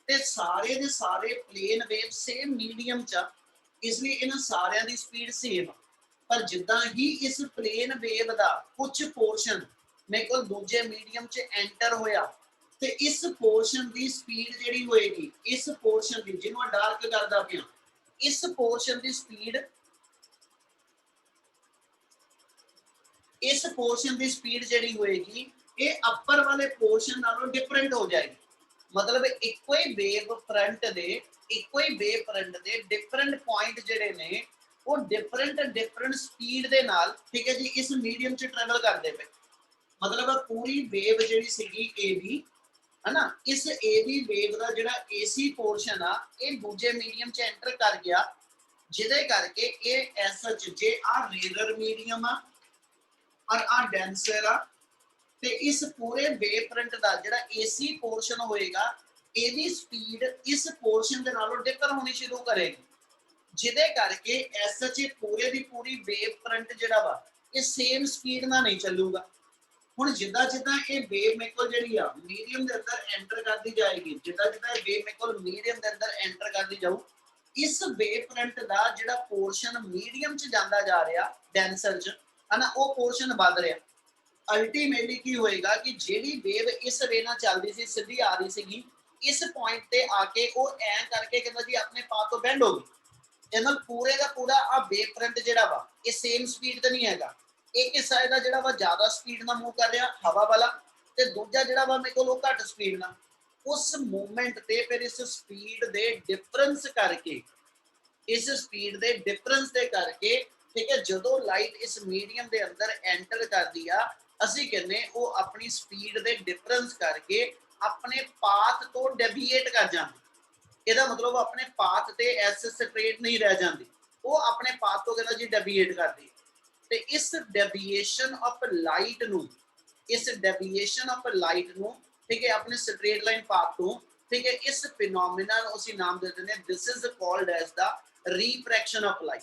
ਤੇ ਸਾਰੇ ਦੇ ਸਾਰੇ ਪਲੇਨ ਵੇਵ ਸੇਮ ਮੀਡੀਅਮ 'ਚ ਆ, ਇਸ ਲਈ ਇਹਨਾਂ ਸਾਰਿਆਂ ਦੀ ਸਪੀਡ ਸੇਮ ਆ। ਪਰ ਜਿੱਦਾਂ ਹੀ ਇਸ ਪਲੇਨ ਵੇਵ ਦਾ ਕੁਝ ਪੋਰਸ਼ਨ ਮੇਰੇ ਕੋਲ ਦੂਜੇ ਮੀਡੀਅਮ 'ਚ ਐਂਟਰ ਹੋਇਆ ਤੇ ਇਸ ਪੋਰਸ਼ਨ ਦੀ ਸਪੀਡ ਜਿਹੜੀ ਹੋਏਗੀ, ਇਸ ਪੋਰਸ਼ਨ ਦੀ ਜਿਹਨੂੰ ਮੈਂ ਡਾਰਕ ਕਰਦਾ ਪਿਆ, ਇਸ ਪੋਰਸ਼ਨ ਦੀ ਸਪੀਡ, ਇਸ ਪੋਰਸ਼ਨ ਦੀ ਸਪੀਡ ਜਿਹੜੀ ਹੋਏਗੀ ਇਹ ਅੱਪਰ ਵਾਲੇ ਪੋਰਸ਼ਨ ਨਾਲੋਂ ਡਿਫਰੈਂਟ ਹੋ ਜਾਏਗੀ। ਮਤਲਬ ਇੱਕੋ ਹੀ ਵੇਵ ਫਰੰਟ ਦੇ ਡਿਫਰੈਂਟ ਪੁਆਇੰਟ ਜਿਹੜੇ ਨੇ ਉਹ ਡਿਫਰੈਂਟ ਸਪੀਡ ਦੇ ਨਾਲ, ਠੀਕ ਹੈ ਜੀ, ਇਸ ਮੀਡੀਅਮ 'ਚ ਟਰੈਵਲ ਕਰਦੇ ਪਏ। ਮਤਲਬ ਪੂਰੀ ਵੇਵ ਜਿਹੜੀ ਸੀਗੀ AB है ना, इस AB वेव का ਜਿਹੜਾ AC पोर्शन आ ਇਹ ਦੂਜੇ ਮੀਡੀਅਮ 'ਚ ਐਂਟਰ ਕਰ ਗਿਆ, ਜਿਹਦੇ ਕਰਕੇ ਇਹ ਐਸਐਚ ਜੇ ਆ ਰੇਅਰ ਮੀਡੀਅਮ ਆ ਔਰ ਆ ਡੈਂਸਰ ਆ ਤੇ ਇਸ ਪੂਰੇ ਵੇਵ ਫਰੰਟ ਦਾ ਜਿਹੜਾ AC पोर्शन ਹੋਏਗਾ ਇਹਦੀ ਸਪੀਡ ਇਸ पोर्शन ਦੇ ਨਾਲੋਂ ਡਿਫਰ ਹੋਣੀ ਸ਼ੁਰੂ ਕਰੇਗੀ, ਜਿਹਦੇ ਕਰਕੇ ਐਸਐਚ ਪੂਰੇ ਦੀ ਪੂਰੀ ਵੇਵ ਫਰੰਟ ਜਿਹੜਾ ਵਾ ਇਹ ਸੇਮ ਸਪੀਡ ਨਾਲ ਨਹੀਂ ਚੱਲੂਗਾ। ਹੁਣ ਜਿੱਦਾਂ ਜਿੱਦਾਂ ਇਹ ਵੇਵ ਮੇਰੇ ਕੋਲ ਜਿਹੜੀ ਆ ਮੀਡੀਅਮ ਦੇ ਅੰਦਰ ਐਂਟਰ ਕਰਦੀ ਜਾਏਗੀ, ਜਿੱਦਾਂ ਜਿੱਦਾਂ ਇਹ ਵੇਵ ਮੇਰੇ ਕੋਲ ਮੀਡੀਅਮ ਦੇ ਅੰਦਰ ਐਂਟਰ ਕਰਦੀ ਜਾਊ, ਇਸ ਵੇਵ ਫਰੰਟ ਦਾ ਜਿਹੜਾ ਪੋਰਸ਼ਨ ਮੀਡੀਅਮ 'ਚ ਜਾਂਦਾ ਜਾ ਰਿਹਾ ਡੈਂਸਰ 'ਚ ਹਨਾ, ਉਹ ਪੋਰਸ਼ਨ ਵੱਧ ਰਿਹਾ। ਅਲਟੀਮੇਟਲੀ ਕੀ ਹੋਏਗਾ ਕਿ ਜਿਹੜੀ ਵੇਵ ਇਸ ਵੇ ਨਾਲ ਚੱਲਦੀ ਸੀ, ਸਿੱਧੀ ਆ ਰਹੀ ਸੀਗੀ, ਇਸ ਪੁਆਇੰਟ ਤੇ ਆ ਕੇ ਉਹ ਐਂ ਕਰਕੇ ਕਹਿੰਦਾ ਜੀ ਆਪਣੇ ਪਾਥ ਤੋਂ ਬੈਂਡ ਹੋ ਗਈ। ਇਹ ਨਾਲ ਪੂਰੇ ਦਾ ਪੂਰਾ ਆ ਵੇਵ ਫਰੰਟ ਜਿਹੜਾ ਵਾ ਇਹ ਸੇਮ ਸਪੀਡ ਤੇ ਨਹੀਂ ਹੈਗਾ, ਇੱਕ ਹਿੱਸਾ ਇਹਦਾ ਜਿਹੜਾ ਵਾ ਜ਼ਿਆਦਾ ਸਪੀਡ ਨਾਲ ਮੂਵ ਕਰ ਰਿਹਾ ਹਵਾ ਵਾਲਾ ਤੇ ਦੂਜਾ ਜਿਹੜਾ ਵਾ ਮੇਰੇ ਕੋਲ ਉਹ ਘੱਟ ਸਪੀਡ ਨਾਲ। ਉਸ ਮੂਵਮੈਂਟ ਤੇ ਫਿਰ ਇਸ ਸਪੀਡ ਦੇ ਡਿਫਰੈਂਸ ਕਰਕੇ, ਠੀਕ ਹੈ, ਜਦੋਂ ਲਾਈਟ ਇਸ ਮੀਡੀਅਮ ਦੇ ਅੰਦਰ ਐਂਟਰ ਕਰਦੀ ਆ ਅਸੀਂ ਕਹਿੰਦੇ ਉਹ ਆਪਣੀ ਸਪੀਡ ਦੇ ਡਿਫਰੈਂਸ ਕਰਕੇ ਆਪਣੇ ਪਾਥ ਤੋਂ ਡੈਵੀਏਟ ਕਰ ਜਾਂਦੀ। ਇਹਦਾ ਮਤਲਬ ਉਹ ਆਪਣੇ ਪਾਥ ਤੇ ਐਸ ਸਟ੍ਰੇਟ ਨਹੀਂ ਰਹਿ ਜਾਂਦੀ, ਉਹ ਆਪਣੇ ਪਾਥ ਤੋਂ ਕਹਿੰਦਾ ਜੀ ਡੈਵੀਏਟ ਕਰਦੀ। ਤੇ ਇਸ ਡੈਵੀਏਸ਼ਨ ਆਫ ਲਾਈਟ ਨੂੰ, ਠੀਕ ਹੈ, ਆਪਣੇ ਸਟ੍ਰੇਟ ਲਾਈਨ ਪਾਥ ਤੋਂ, ਠੀਕ ਹੈ, ਇਸ ਫਿਨੋਮੀਨਾ ਨੂੰ ਅਸੀਂ ਨਾਮ ਦੇ ਦਿੰਦੇ ਹਾਂ this is called as the refraction of light.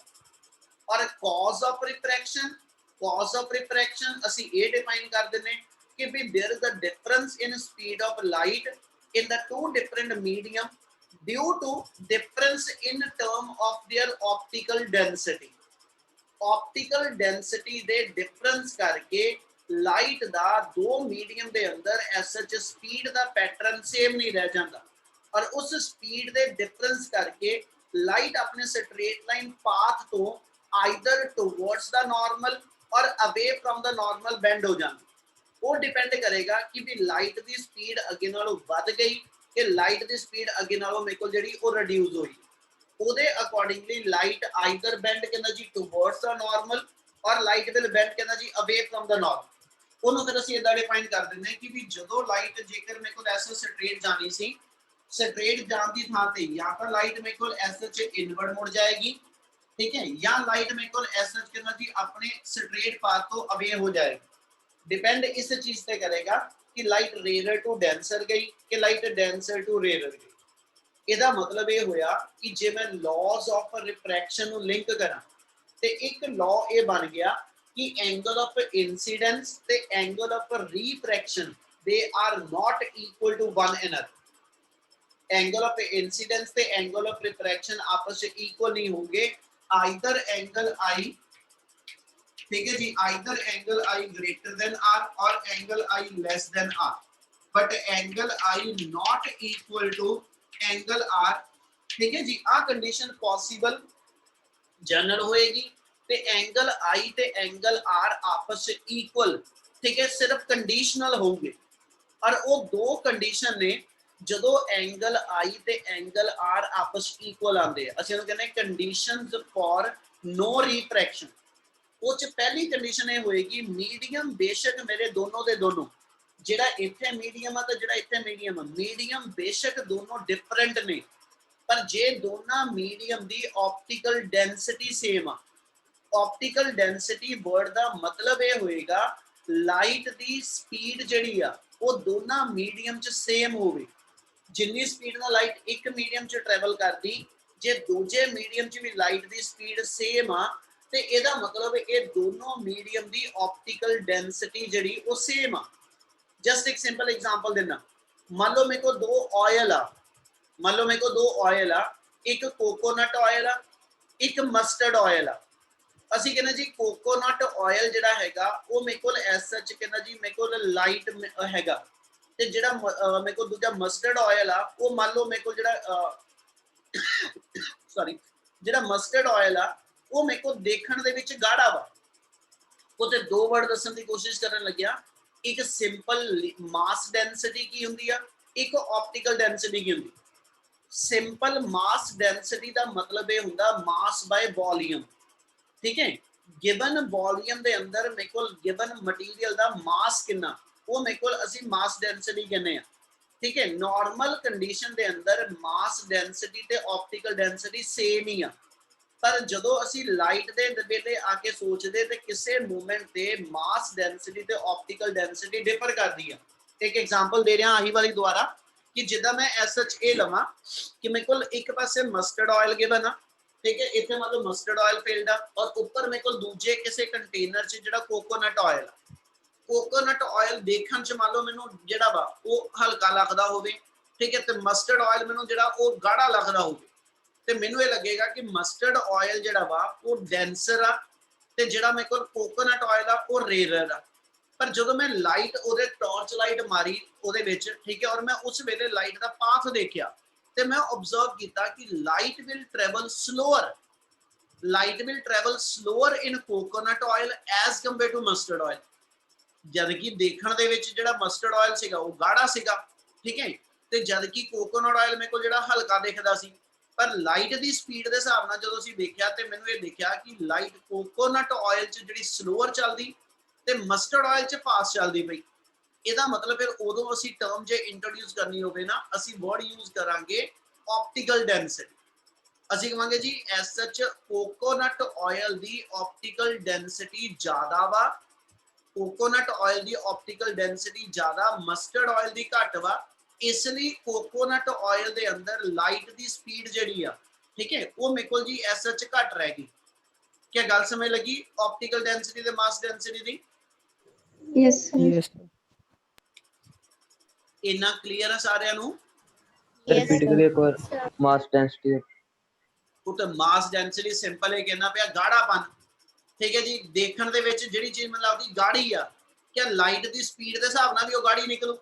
ਔਰ ਕਾਜ਼ ਆਫ ਰਿਫ੍ਰੈਕਸ਼ਨ ਅਸੀਂ ਇਹ ਡਿਫਾਈਨ ਕਰ ਦਿੰਦੇ ਕਿ we there is a difference in speed of light in the two different medium due to difference in term of their optical density. Optical density ਦੇ difference ਕਰਕੇ light ਦਾ ਦੋ ਮੀਡੀਅਮ ਦੇ ਅੰਦਰ ਐਸਐਚ ਸਪੀਡ ਦਾ ਪੈਟਰਨ ਸੇਮ ਨਹੀਂ ਰਹਿ ਜਾਂਦਾ, ਔਰ ਉਸ ਸਪੀਡ ਦੇ ਡਿਫਰੈਂਸ ਕਰਕੇ ਲਾਈਟ ਆਪਣੇ ਸਟ੍ਰੇਟ ਲਾਈਨ ਪਾਥ ਤੋਂ ਆਈਦਰ ਟੁਵਰਡਸ ਦਾ ਨਾਰਮਲ ਔਰ ਅਵੇ ਫਰਮ ਦਾ ਨਾਰਮਲ ਬੈਂਡ ਹੋ ਜਾਂਦੀ। ਉਹ ਡਿਪੈਂਡ ਕਰੇਗਾ ਕਿ ਵੀ ਲਾਈਟ ਦੀ ਸਪੀਡ ਅੱਗੇ ਨਾਲੋਂ ਵੱਧ ਗਈ ਕਿ ਲਾਈਟ ਦੀ ਸਪੀਡ ਅੱਗੇ ਨਾਲੋਂ ਮੇਰੇ ਕੋਲ ਜਿਹੜੀ ਉਹ ਰਿਡਿਊਸ ਹੋਈ। ਉਹਦੇ ਅਕੋਰਡਿੰਗਲੀ ਲਾਈਟ ਆਈਦਰ ਬੈਂਡ ਕਹਿੰਦਾ ਜੀ ਟੂਵਰਡਸ ਦਾ ਨਾਰਮਲ ਔਰ ਲਾਈਟ ਵਿਲ ਬੈਂਡ ਕਹਿੰਦਾ ਜੀ ਅਵੇ ਫਰਮ ਦਾ ਨਾਰਮਲ। ਉਹਨੂੰ ਫਿਰ ਅਸੀਂ ਇਦਾਂ ਡਿਫਾਈਨ ਕਰ ਦਿੰਦੇ ਹਾਂ ਕਿ ਵੀ ਜਦੋਂ ਲਾਈਟ ਜੇਕਰ ਮੇਰੇ ਕੋਲ ਐਸੇ ਸਟ੍ਰੇਟ ਜਾਣੀ ਸੀ, ਸਟ੍ਰੇਟ ਜਾਣ ਦੀ ਥਾਂ ਤੇ ਜਾਂ ਤਾਂ ਲਾਈਟ ਮੇਰੇ ਕੋਲ ਐਸੇ ਚ ਇਨਵਰਡ ਮੁੜ ਜਾਏਗੀ, ਠੀਕ ਹੈ, ਜਾਂ ਲਾਈਟ ਮੇਰੇ ਕੋਲ ਐਸੇ ਕਹਿੰਦਾ ਜੀ ਆਪਣੇ ਸਟ੍ਰੇਟ ਪਾਥ ਤੋਂ ਅਵੇ ਹੋ ਜਾਏਗੀ। डिपेंड इस चीज पे करेगा कि लाइट रेयर टू डेंसर गई कि लाइट डेंसर टू रेयर गई। ਇਹਦਾ ਮਤਲਬ ਇਹ ਹੋਇਆ ਕਿ ਜੇ ਮੈਂ ਲਾਜ਼ ਆਫ ਰਿਫਰੈਕਸ਼ਨ ਨੂੰ ਲਿੰਕ ਕਰਾਂ ਤੇ ਇੱਕ ਲਾਅ ਇਹ ਬਣ ਗਿਆ ਕਿ ਐਂਗਲ ਆਫ ਇਨਸੀਡੈਂਸ ਤੇ ਐਂਗਲ ਆਫ ਰਿਫਰੈਕਸ਼ਨ ਦੇ are not equal to one another. Angle of incidence ਤੇ ਐਂਗਲ ਆਫ ਰਿਫਰੈਕਸ਼ਨ ਆਪਸ ਵਿੱਚ ਇਕੁਅਲ ਨਹੀਂ ਹੋंगे। ਆਈਦਰ ਐਂਗਲ आई, ठीक है जी, either angle I greater than R or angle I less than R, but angle I not equal to angle R. ठीक है जी, आ कंडीशन पॉसिबल जनरल होएगी ते एंगल आई ते एंगल आर आपस में इक्वल, ठीक है, सिर्फ कंडीशनल होंगे। और वो दो कंडीशन ने ਜਦੋਂ एंगल आई ते एंगल आर आपस इक्वल आंदे ਅਸੀਂ ਉਹਨੂੰ ਕਹਿੰਦੇ कंडीशंस फॉर नो रिफ्रैक्शन। ਉਹ ਚ ਪਹਿਲੀ ਕੰਡੀਸ਼ਨ ਇਹ ਹੋਏਗੀ ਮੀਡੀਅਮ ਬੇਸ਼ੱਕ ਮੇਰੇ ਦੋਨੋਂ ਦੇ ਦੋਨੋਂ, ਜਿਹੜਾ ਇੱਥੇ ਮੀਡੀਅਮ ਆ ਤੇ ਜਿਹੜਾ ਇੱਥੇ ਮੀਡੀਅਮ ਆ, ਮੀਡੀਅਮ ਬੇਸ਼ੱਕ ਦੋਨੋਂ ਡਿਫਰੈਂਟ ਨੇ ਪਰ ਜੇ ਦੋਨਾਂ ਮੀਡੀਅਮ ਦੀ ਆਪਟੀਕਲ ਡੈਂਸਿਟੀ ਸੇਮ ਆ। ਆਪਟੀਕਲ ਡੈਂਸਿਟੀ ਵਰਡ ਦਾ ਮਤਲਬ ਇਹ ਹੋਏਗਾ ਲਾਈਟ ਦੀ ਸਪੀਡ ਜਿਹੜੀ ਆ ਉਹ ਦੋਨਾਂ ਮੀਡੀਅਮ ਚ ਸੇਮ ਹੋਵੇ। ਜਿੰਨੀ ਸਪੀਡ ਨਾਲ ਲਾਈਟ ਇੱਕ ਮੀਡੀਅਮ ਚ ਟਰੈਵਲ ਕਰਦੀ, ਜੇ ਦੂਜੇ ਮੀਡੀਅਮ ਚ ਵੀ ਲਾਈਟ ਦੀ ਸਪੀਡ ਸੇਮ ਆ ਤੇ ਇਹਦਾ ਮਤਲਬ ਇਹ ਦੋਨੋਂ ਮੀਡੀਅਮ ਦੀ ਆਪਟੀਕਲ ਡੈਂਸਿਟੀ ਜਿਹੜੀ ਉਹ ਸੇਮ ਆ। ਜਸਟ ਇੱਕ ਸਿੰਪਲ ਐਗਜ਼ਾਮਪਲ ਦੇਣਾ, ਮੰਨ ਲਓ ਮੇਰੇ ਕੋਲ ਦੋ ਆਇਲ ਆ, ਮੰਨ ਲਓ ਮੇਰੇ ਕੋਲ ਦੋ ਆਇਲ ਆ, ਇੱਕ ਕੋਕੋਨਟ ਆਇਲ ਆ, ਇੱਕ ਮਸਟਰਡ ਆਇਲ ਆ। ਅਸੀਂ ਕਹਿੰਦੇ ਜੀ ਕੋਕੋਨਟ ਆਇਲ ਜਿਹੜਾ ਹੈਗਾ ਉਹ ਮੇਰੇ ਕੋਲ ਐਸ ਸੱਚ ਕਹਿੰਦਾ ਜੀ ਮੇਰੇ ਕੋਲ ਲਾਈਟ ਹੈਗਾ ਤੇ ਜਿਹੜਾ ਮੇਰੇ ਕੋਲ ਦੂਜਾ ਮਸਟਰਡ ਆਇਲ ਆ ਉਹ ਮੰਨ ਲਓ ਮੇਰੇ ਕੋਲ ਜਿਹੜਾ ਸੌਰੀ ਜਿਹੜਾ ਮਸਟਰਡ ਆਇਲ ਆ ਉਹ ਮੇਰੇ ਕੋਲ ਦੇਖਣ ਦੇ ਵਿੱਚ ਗਾੜਾ ਵਾ। ਉਹ ਤੇ ਦੋ ਵਰਡ ਦੱਸਣ ਦੀ ਕੋਸ਼ਿਸ਼ ਕਰਨ ਲੱਗਿਆ, ਇੱਕ ਸਿੰਪਲ ਮਾਸ ਡੈਂਸਿਟੀ ਕੀ ਹੁੰਦੀ ਆ, ਇੱਕ ਆਪਟੀਕਲ ਡੈਂਸਿਟੀ ਕੀ ਹੁੰਦੀ। ਸਿੰਪਲ ਮਾਸ ਡੈਂਸਿਟੀ ਦਾ ਮਤਲਬ ਇਹ ਹੁੰਦਾ ਮਾਸ ਬਾਈ ਵੋਲੀਅਮ, ਠੀਕ ਹੈ। ਗਿਵਨ ਵੋਲੀਅਮ ਦੇ ਅੰਦਰ ਮੇਰੇ ਕੋਲ ਗਿਵਨ ਮਟੀਰੀਅਲ ਦਾ ਮਾਸ ਕਿੰਨਾ, ਉਹ ਮੇਰੇ ਕੋਲ ਅਸੀਂ ਮਾਸ ਡੈਂਸਿਟੀ ਕਹਿੰਦੇ ਆ, ਠੀਕ ਹੈ। ਨਾਰਮਲ ਕੰਡੀਸ਼ਨ ਦੇ ਅੰਦਰ ਮਾਸ ਡੈਂਸਿਟੀ ਤੇ ਆਪਟੀਕਲ ਡੈਂਸਿਟੀ ਸੇਮ ਹੀ ਆ, ਪਰ ਜਦੋਂ ਅਸੀਂ ਲਾਈਟ ਦੇ ਵੇਲੇ ਆ ਕੇ ਸੋਚਦੇ ਤੇ ਕਿਸੇ ਮੂਮੈਂਟ ਤੇ ਮਾਸ ਡੈਂਸਿਟੀ ਤੇ ਆਪਟੀਕਲ ਡੈਂਸਿਟੀ ਡਿਫਰ ਕਰਦੀ ਆ। ਇੱਕ ਐਗਜ਼ਾਮਪਲ ਦੇ ਰਿਹਾ ਆਹੀ ਵਾਲੀ ਦੁਆਰਾ ਕਿ ਜਿੱਦਾਂ ਮੈਂ ਐਸਐਚ ਇਹ ਲਵਾਂ ਕਿ ਮੇਰੇ ਕੋਲ ਇੱਕ ਪਾਸੇ ਮਸਟਰਡ ਆਇਲ ਗਿਵਨ ਆ, ਠੀਕ ਹੈ, ਇੱਥੇ ਮਤਲਬ ਮਸਟਰਡ ਆਇਲ ਫੀਲਡ ਆ ਔਰ ਉੱਪਰ ਮੇਰੇ ਕੋਲ ਦੂਜੇ ਕਿਸੇ ਕੰਟੇਨਰ 'ਚ ਜਿਹੜਾ ਕੋਕੋਨਟ ਆਇਲ ਆ। ਕੋਕੋਨਟ ਆਇਲ ਦੇਖਣ 'ਚ ਮੰਨ ਲਓ ਮੈਨੂੰ ਜਿਹੜਾ ਵਾ ਉਹ ਹਲਕਾ ਲੱਗਦਾ ਹੋਵੇ, ਠੀਕ ਹੈ, ਤੇ ਮਸਟਰਡ ਆਇਲ ਮੈਨੂੰ ਜਿਹੜਾ ਉਹ ਗਾੜਾ ਲੱਗਦਾ ਹੋਵੇ ਤੇ ਮੈਨੂੰ ਇਹ ਲੱਗੇਗਾ ਕਿ ਮਸਟਰਡ ਆਇਲ ਜਿਹੜਾ ਵਾ ਉਹ ਡੈਂਸਰ ਆ ਤੇ ਜਿਹੜਾ ਮੇਰੇ ਕੋਲ ਕੋਕੋਨਟ ਆਇਲ ਆ ਉਹ ਰੇਅਰ ਆ। ਪਰ ਜਦੋਂ ਮੈਂ ਲਾਈਟ ਉਹਦੇ ਟਾਰਚ ਲਾਈਟ ਮਾਰੀ ਉਹਦੇ ਵਿੱਚ, ਠੀਕ ਹੈ, ਔਰ ਮੈਂ ਉਸ ਵੇਲੇ ਲਾਈਟ ਦਾ ਪਾਥ ਦੇਖਿਆ ਤੇ ਮੈਂ ਆਬਜ਼ਰਵ ਕੀਤਾ ਕਿ light will travel slower, light will travel slower in coconut oil as compare to mustard oil. ਜਦ ਕਿ ਦੇਖਣ ਦੇ ਵਿੱਚ ਜਿਹੜਾ ਮਸਟਰਡ ਆਇਲ ਸੀਗਾ ਉਹ ਗਾੜਾ ਸੀਗਾ, ਠੀਕ ਹੈ, ਤੇ ਜਦ ਕਿ ਕੋਕੋਨਟ ਆਇਲ ਮੇਰੇ ਕੋਲ ਜਿਹੜਾ ਹਲਕਾ ਦਿਖਦਾ ਸੀ। ਪਰ ਲਾਈਟ ਦੀ ਸਪੀਡ ਦੇ ਹਿਸਾਬ ਨਾਲ ਜਦੋਂ ਅਸੀਂ ਦੇਖਿਆ ਤੇ ਮੈਨੂੰ ਇਹ ਦੇਖਿਆ ਕਿ ਲਾਈਟ ਕੋਕੋਨਟ ਆਇਲ 'ਚ ਜਿਹੜੀ ਸਲੋਅਰ ਚੱਲਦੀ ਤੇ ਮਸਟਰਡ ਆਇਲ 'ਚ ਫਾਸਟ ਚੱਲਦੀ ਪਈ। ਇਹਦਾ ਮਤਲਬ ਫਿਰ ਉਦੋਂ ਅਸੀਂ ਟਰਮ ਜੇ ਇੰਟਰੋਡਿਊਸ ਕਰਨੀ ਹੋਵੇ ਨਾ, ਅਸੀਂ ਵਰਡ ਯੂਜ਼ ਕਰਾਂਗੇ ਆਪਟੀਕਲ ਡੈਂਸਿਟੀ। ਅਸੀਂ ਕਹਾਂਗੇ ਜੀ ਐਸ ਸੱਚ ਕੋਕੋਨਟ ਆਇਲ ਦੀ ਆਪਟੀਕਲ ਡੈਂਸਿਟੀ ਜ਼ਿਆਦਾ ਵਾ, ਕੋਕੋਨਟ ਆਇਲ ਦੀ ਆਪਟੀਕਲ ਡੈਂਸਿਟੀ ਜ਼ਿਆਦਾ, ਮਸਟਰਡ ਆਇਲ ਦੀ ਘੱਟ ਵਾ। ਇਸ ਲਈ ਕੋਕੋਨਟ ਆਇਲ ਦੇ ਅੰਦਰ ਲਾਈਟ ਦੀ ਸਪੀਡ ਜਿਹੜੀ ਆ, ਠੀਕ ਹੈ, ਉਹ ਮੇਰੇ ਕੋਲ ਜੀ ਐਸ ਸੱਚ ਘੱਟ ਰਹਿ ਗਈ। ਕੀ ਗੱਲ ਸਮਝ ਲੱਗੀ ਆਪਟੀਕਲ ਡੈਂਸਿਟੀ ਤੇ ਮਾਸ ਡੈਂਸਿਟੀ ਦੀ? Yes, sir. Yes. ਇੰਨਾ ਕਲੀਅਰ ਆ ਸਾਰਿਆਂ ਨੂੰ? रिपीट करिए एक बार मास डेंसिटी। ਉਹ ਤਾਂ ਮਾਸ ਡੈਂਸਿਟੀ ਸਿੰਪਲ ਹੈ, ਕਹਿਣਾ ਪਿਆ ਗਾੜਾਪਨ, ਠੀਕ ਹੈ ਜੀ। ਦੇਖਣ ਦੇ ਵਿੱਚ ਜਿਹੜੀ ਚੀਜ਼ ਮੈਨੂੰ ਲੱਗਦੀ ਗਾੜੀ ਆ, ਕਿ ਲਾਈਟ ਦੀ ਸਪੀਡ ਦੇ ਹਿਸਾਬ ਨਾਲ ਵੀ ਉਹ ਗਾੜੀ ਨਿਕਲੂ।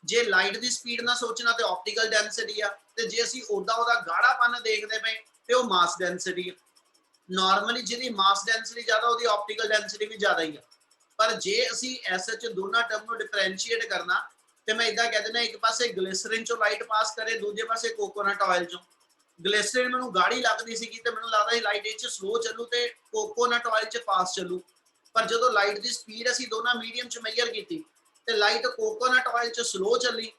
ਜੇ ਲਾਈਟ ਦੀ ਸਪੀਡ ਨਾਲ ਸੋਚਣਾ ਤੇ ਆਪਟੀਕਲ ਡੈਂਸਿਟੀ ਆ, ਤੇ ਜੇ ਅਸੀਂ ਉਹਦਾ ਗਾੜਾਪਨ ਦੇਖਦੇ ਪਏ ਤੇ ਉਹ ਮਾਸ ਡੈਂਸਿਟੀ ਆ। ਨਾਰਮਲੀ ਜਿਹਦੀ ਮਾਸ ਡੈਂਸਿਟੀ ਜ਼ਿਆਦਾ ਉਹਦੀ ਆਪਟੀਕਲ ਡੈਂਸਿਟੀ ਵੀ ਜ਼ਿਆਦਾ ਹੀ ਆ। पर जे असी एसएच दोनों टर्म को डिफरेंशिएट करना तो मैं इदा कह देना एक पासे ग्लिसरीन चो लाइट पास करे, दूजे पासे कोकोनट ऑयल चो। ग्लिसरीन मैनू गाड़ी लगती सी तो मैनू लगता सी लाइट इच स्लो चलू तो कोकोनट ऑयल च फास्ट चलू, पर जो लाइट की स्पीड असी दोनों मीडियम च मेजर की तो लाइट कोकोनट ऑयल च स्लो चली,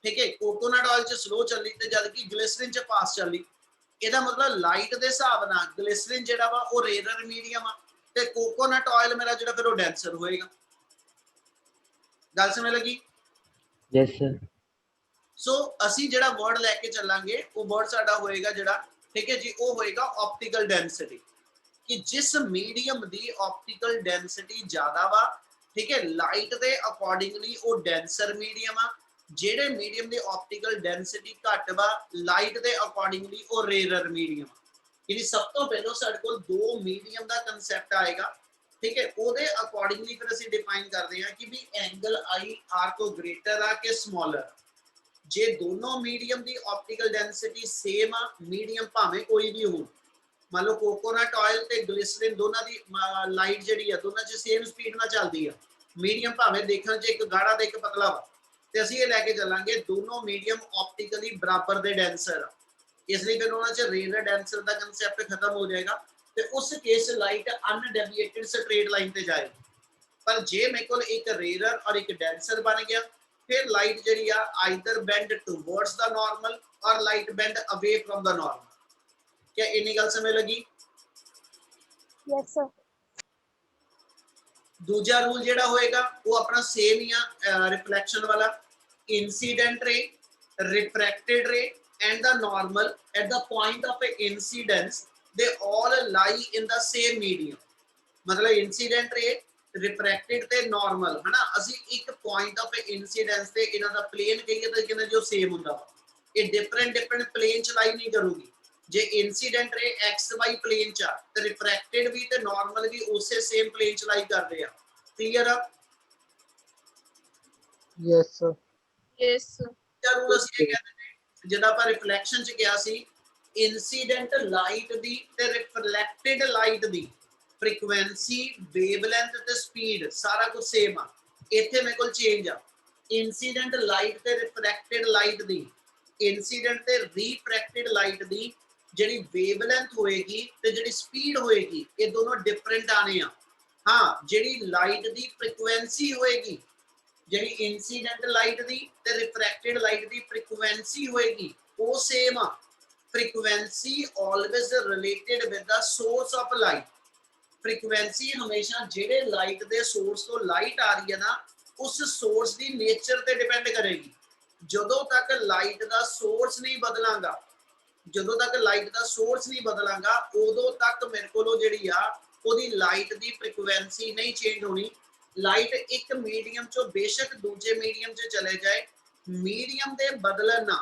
ठीक है, कोकोनट ऑयल च स्लो चली तो जबकि ग्लिसरीन च फास्ट चली। ਇਹਦਾ मतलब लाइट के हिसाब ਨਾਲ ग्लिसरीन ਜਿਹੜਾ ਵਾ ਉਹ ਰੇਅਰ ਮੀਡੀਅਮ ਆ ਤੇ ਕੋਕੋਨਟ ਆਇਲ ਮੇਰਾ ਜਿਹੜਾ ਫਿਰ ਉਹ ਡੈਂਸਰ ਹੋਏਗਾ। ਗੱਲ ਸਮਝ ਲੱਗੀ? Yes, sir. ਸੋ ਅਸੀਂ ਜਿਹੜਾ ਵਰਡ ਲੈ ਕੇ ਚੱਲਾਂਗੇ ਉਹ ਵਰਡ ਸਾਡਾ ਹੋਏਗਾ ਜਿਹੜਾ, ਠੀਕ ਹੈ ਜੀ, ਉਹ ਹੋਏਗਾ ਆਪਟੀਕਲ ਡੈਂਸਿਟੀ, ਕਿ ਜਿਸ ਮੀਡੀਅਮ ਦੀ ਆਪਟੀਕਲ ਡੈਂਸਿਟੀ ਜ਼ਿਆਦਾ ਵਾ, ਠੀਕ ਹੈ, ਲਾਈਟ ਦੇ ਅਕੋਰਡਿੰਗਲੀ ਉਹ ਡੈਂਸਰ ਮੀਡੀਅਮ ਆ। ਜਿਹੜੇ ਮੀਡੀਅਮ ਦੀ ਆਪਟੀਕਲ ਡੈਂਸਿਟੀ ਘੱਟ ਵਾ, ਲਾਈਟ ਦੇ ਅਕੋਰਡਿੰਗਲੀ ਉਹ ਰੇਅਰ ਮੀਡੀਅਮ। ਜਿਹੜੀ ਸਭ ਤੋਂ ਪਹਿਲਾਂ ਸਾਡੇ ਕੋਲ ਦੋ ਮੀਡੀਅਮ ਦਾ ਕਨਸੈਪਟ ਆਏਗਾ, ਠੀਕ ਹੈ, ਉਹਦੇ ਅਕੋਰਡਿੰਗਲੀ ਫਿਰ ਅਸੀਂ ਡਿਫਾਈਨ ਕਰਦੇ ਹਾਂ ਕਿ ਵੀ ਐਂਗਲ ਆਈ ਆਰ ਤੋਂ ਗ੍ਰੇਟਰ ਆ ਕਿ ਸਮਾਲਰ। ਜੇ ਦੋਨੋਂ ਮੀਡੀਅਮ ਦੀ ਆਪਟੀਕਲ ਡੈਂਸਿਟੀ ਸੇਮ ਆ, ਮੀਡੀਅਮ ਭਾਵੇਂ ਕੋਈ ਵੀ ਹੋ, ਮੰਨ ਲਓ ਕੋਕੋਨਟ ਆਇਲ ਤੇ ਗਲਿਸਰੀਨ ਦੋਨਾਂ ਦੀ ਲਾਈਟ ਜਿਹੜੀ ਆ ਦੋਨਾਂ 'ਚ ਸੇਮ ਸਪੀਡ ਨਾਲ ਚੱਲਦੀ ਆ, ਮੀਡੀਅਮ ਭਾਵੇਂ ਦੇਖਣ 'ਚ ਇੱਕ ਗਾੜਾ ਤੇ ਇੱਕ ਪਤਲਾ ਵਾ, ਤੇ ਅਸੀਂ ਇਹ ਲੈ ਕੇ ਚੱਲਾਂਗੇ ਦੋਨੋਂ ਮੀਡੀਅਮ ਆਪਟੀਕਲੀ ਬਰਾਬਰ ਦੇ ਡੈਂਸਰ ਆ। ਇਸ ਲਈ ਫਿਰ ਉਹਨਾਂ 'ਚ ਰੇਅਰ ਡੈਂਸਰ ਦਾ ਕਨਸੈਪਟ ਖਤਮ ਹੋ ਜਾਏਗਾ ਤੇ ਉਸ ਕੇਸ ਲਾਈਟ ਅਨਡੇਵੀਏਟਡ ਸਟ੍ਰੇਟ ਲਾਈਨ ਤੇ ਜਾਏਗੀ। ਪਰ ਜੇ ਮੇਰੇ ਕੋਲ ਇੱਕ ਰੇਅਰ ਔਰ ਇੱਕ ਡੈਂਸਰ ਬਣ ਗਿਆ, फिर लाइट जी either bend towards the normal or light bend away from the normal. क्या इन्नी गल समझ लगी? Yes sir. दूजा रूल जेड़ा होएगा वो अपना सेम ही आ, रिफ्लेक्शन वाला, इंसीडेंट रे, रिफ्रैक्टेड रे and the normal at the point of incidence they all lie in the same medium. मतलब इंसीडेंट रे, रिफ्रैक्टेड ते नॉर्मल है ना, ਅਸੀਂ ਇੱਕ ਪੁਆਇੰਟ ਆਫ ਇਨਸੀਡੈਂਸ ਤੇ ਇਹਨਾਂ ਦਾ ਪਲੇਨ ਕਹੀਏ ਤਾਂ ਕਿੰਨਾ ਜੋ ਸੇਮ ਹੁੰਦਾ ਵਾ, ਇਹ ਡਿਫਰੈਂਟ ਪਲੇਨ ਚ ਲਾਈ ਨਹੀਂ ਕਰੂਗੀ। ਜੇ ਇਨਸੀਡੈਂਟ ਰੇ ਐਕਸ ਵਾਈ ਪਲੇਨ ਚ ਤੇ ਰਿਫਰੈਕਟਡ ਵੀ ਤੇ ਨਾਰਮਲ ਵੀ ਉਸੇ ਸੇਮ ਪਲੇਨ ਚ ਲਾਈ ਕਰਦੇ ਆ। ਕਲੀਅਰ ਆ? Yes, sir. Yes sir. ਜਰੂਰ ਅਸੀਂ ਇਹ ਕਹਿੰਦੇ ਨੇ ਜਦੋਂ ਆਪਾਂ ਰਿਫਲੈਕਸ਼ਨ ਚ ਗਿਆ ਸੀ, ਇਨਸੀਡੈਂਟ ਲਾਈਟ ਦੀ ਤੇ ਰਿਫਲੈਕਟਡ ਲਾਈਟ ਦੀ फ्रीक्वेंसी, वेवलेंथ ते स्पीड सारा कुछ सेम आ। इत्थे मेरे कोल चेंज आ इंसीडेंट लाइट ते रिफ्रैक्टेड लाइट दी, इंसीडेंट ते रिफ्रैक्टेड लाइट दी जिहड़ी वेवलेंथ होएगी ते जिहड़ी स्पीड होएगी ये दोनों डिफरेंट आने आ। हाँ, जिहड़ी लाइट दी फ्रीक्वेंसी होएगी, जिहड़ी इंसीडेंट लाइट दी ते रिफ्रैक्टेड लाइट दी फ्रीक्वेंसी होएगी वो सेम आ। Frequency always related with the source of light. Frequency हमेशा जेड़े लाइट दे सोर्स तो लाइट आ रही है ना, उस सोर्स दी नेचर ते डिपेंड करेगी। जदों तक लाइट दा सोर्स नहीं बदलांगा, जदों तक लाइट दा सोर्स नहीं बदलांगा उदों तक मेरे कोलों जेड़ी आ ओदी लाइट दी फ्रीक्वेंसी नहीं चेंज होनी। लाइट एक मीडियम चो बेशक दूजे मीडियम च चले जाए, मीडियम दे बदलन ना,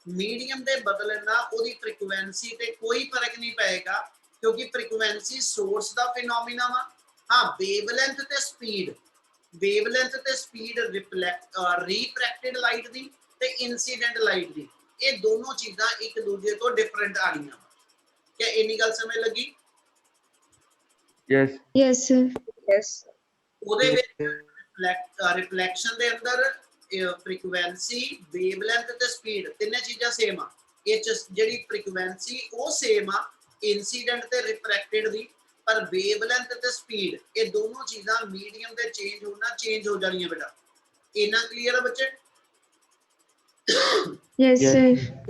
मीडियम दे बदलन ना ओदी फ्रीक्वेंसी ते कोई फर्क नहीं पेगा, क्योंकि फ्रीक्वेंसी सोर्स दा फिनोमिना वा। हाँ, वेवलेंथ ते स्पीड, वेवलेंथ ते स्पीड रिफ्रैक्टेड लाइट दी ते इंसीडेंट लाइट दी, ये दोनों चीज़ां एक दूजे तो डिफरेंट आ रही। क्या इन्नी गल समझ लगी? Yes. Yes, sir. यस। ਉਹਦੇ ਵਿੱਚ ਰਿਫਲੈਕਸ਼ਨ ਦੇ ਅੰਦਰ ਫ੍ਰੀਕੁਐਂਸੀ, ਵੇਵਲੈਂਥ ਤੇ ਸਪੀਡ ਤਿੰਨੇ ਚੀਜ਼ਾਂ ਸੇਮ ਆ। ਇਹ ਚ ਜਿਹੜੀ ਫ੍ਰੀਕੁਐਂਸੀ ਉਹ ਸੇਮ ਆ इंसीडेंट ते रिफ्रैक्टेड दी, पर वेवलेंथ ते स्पीड ये दोनों चीज़ां मीडियम दे चेंज होना चेंज हो जानियां। बेटा इना क्लियर है बच्चे? Yes, Yes. sir.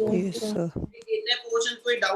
Yes, sir. इन्ने पोर्शन कोई डाउट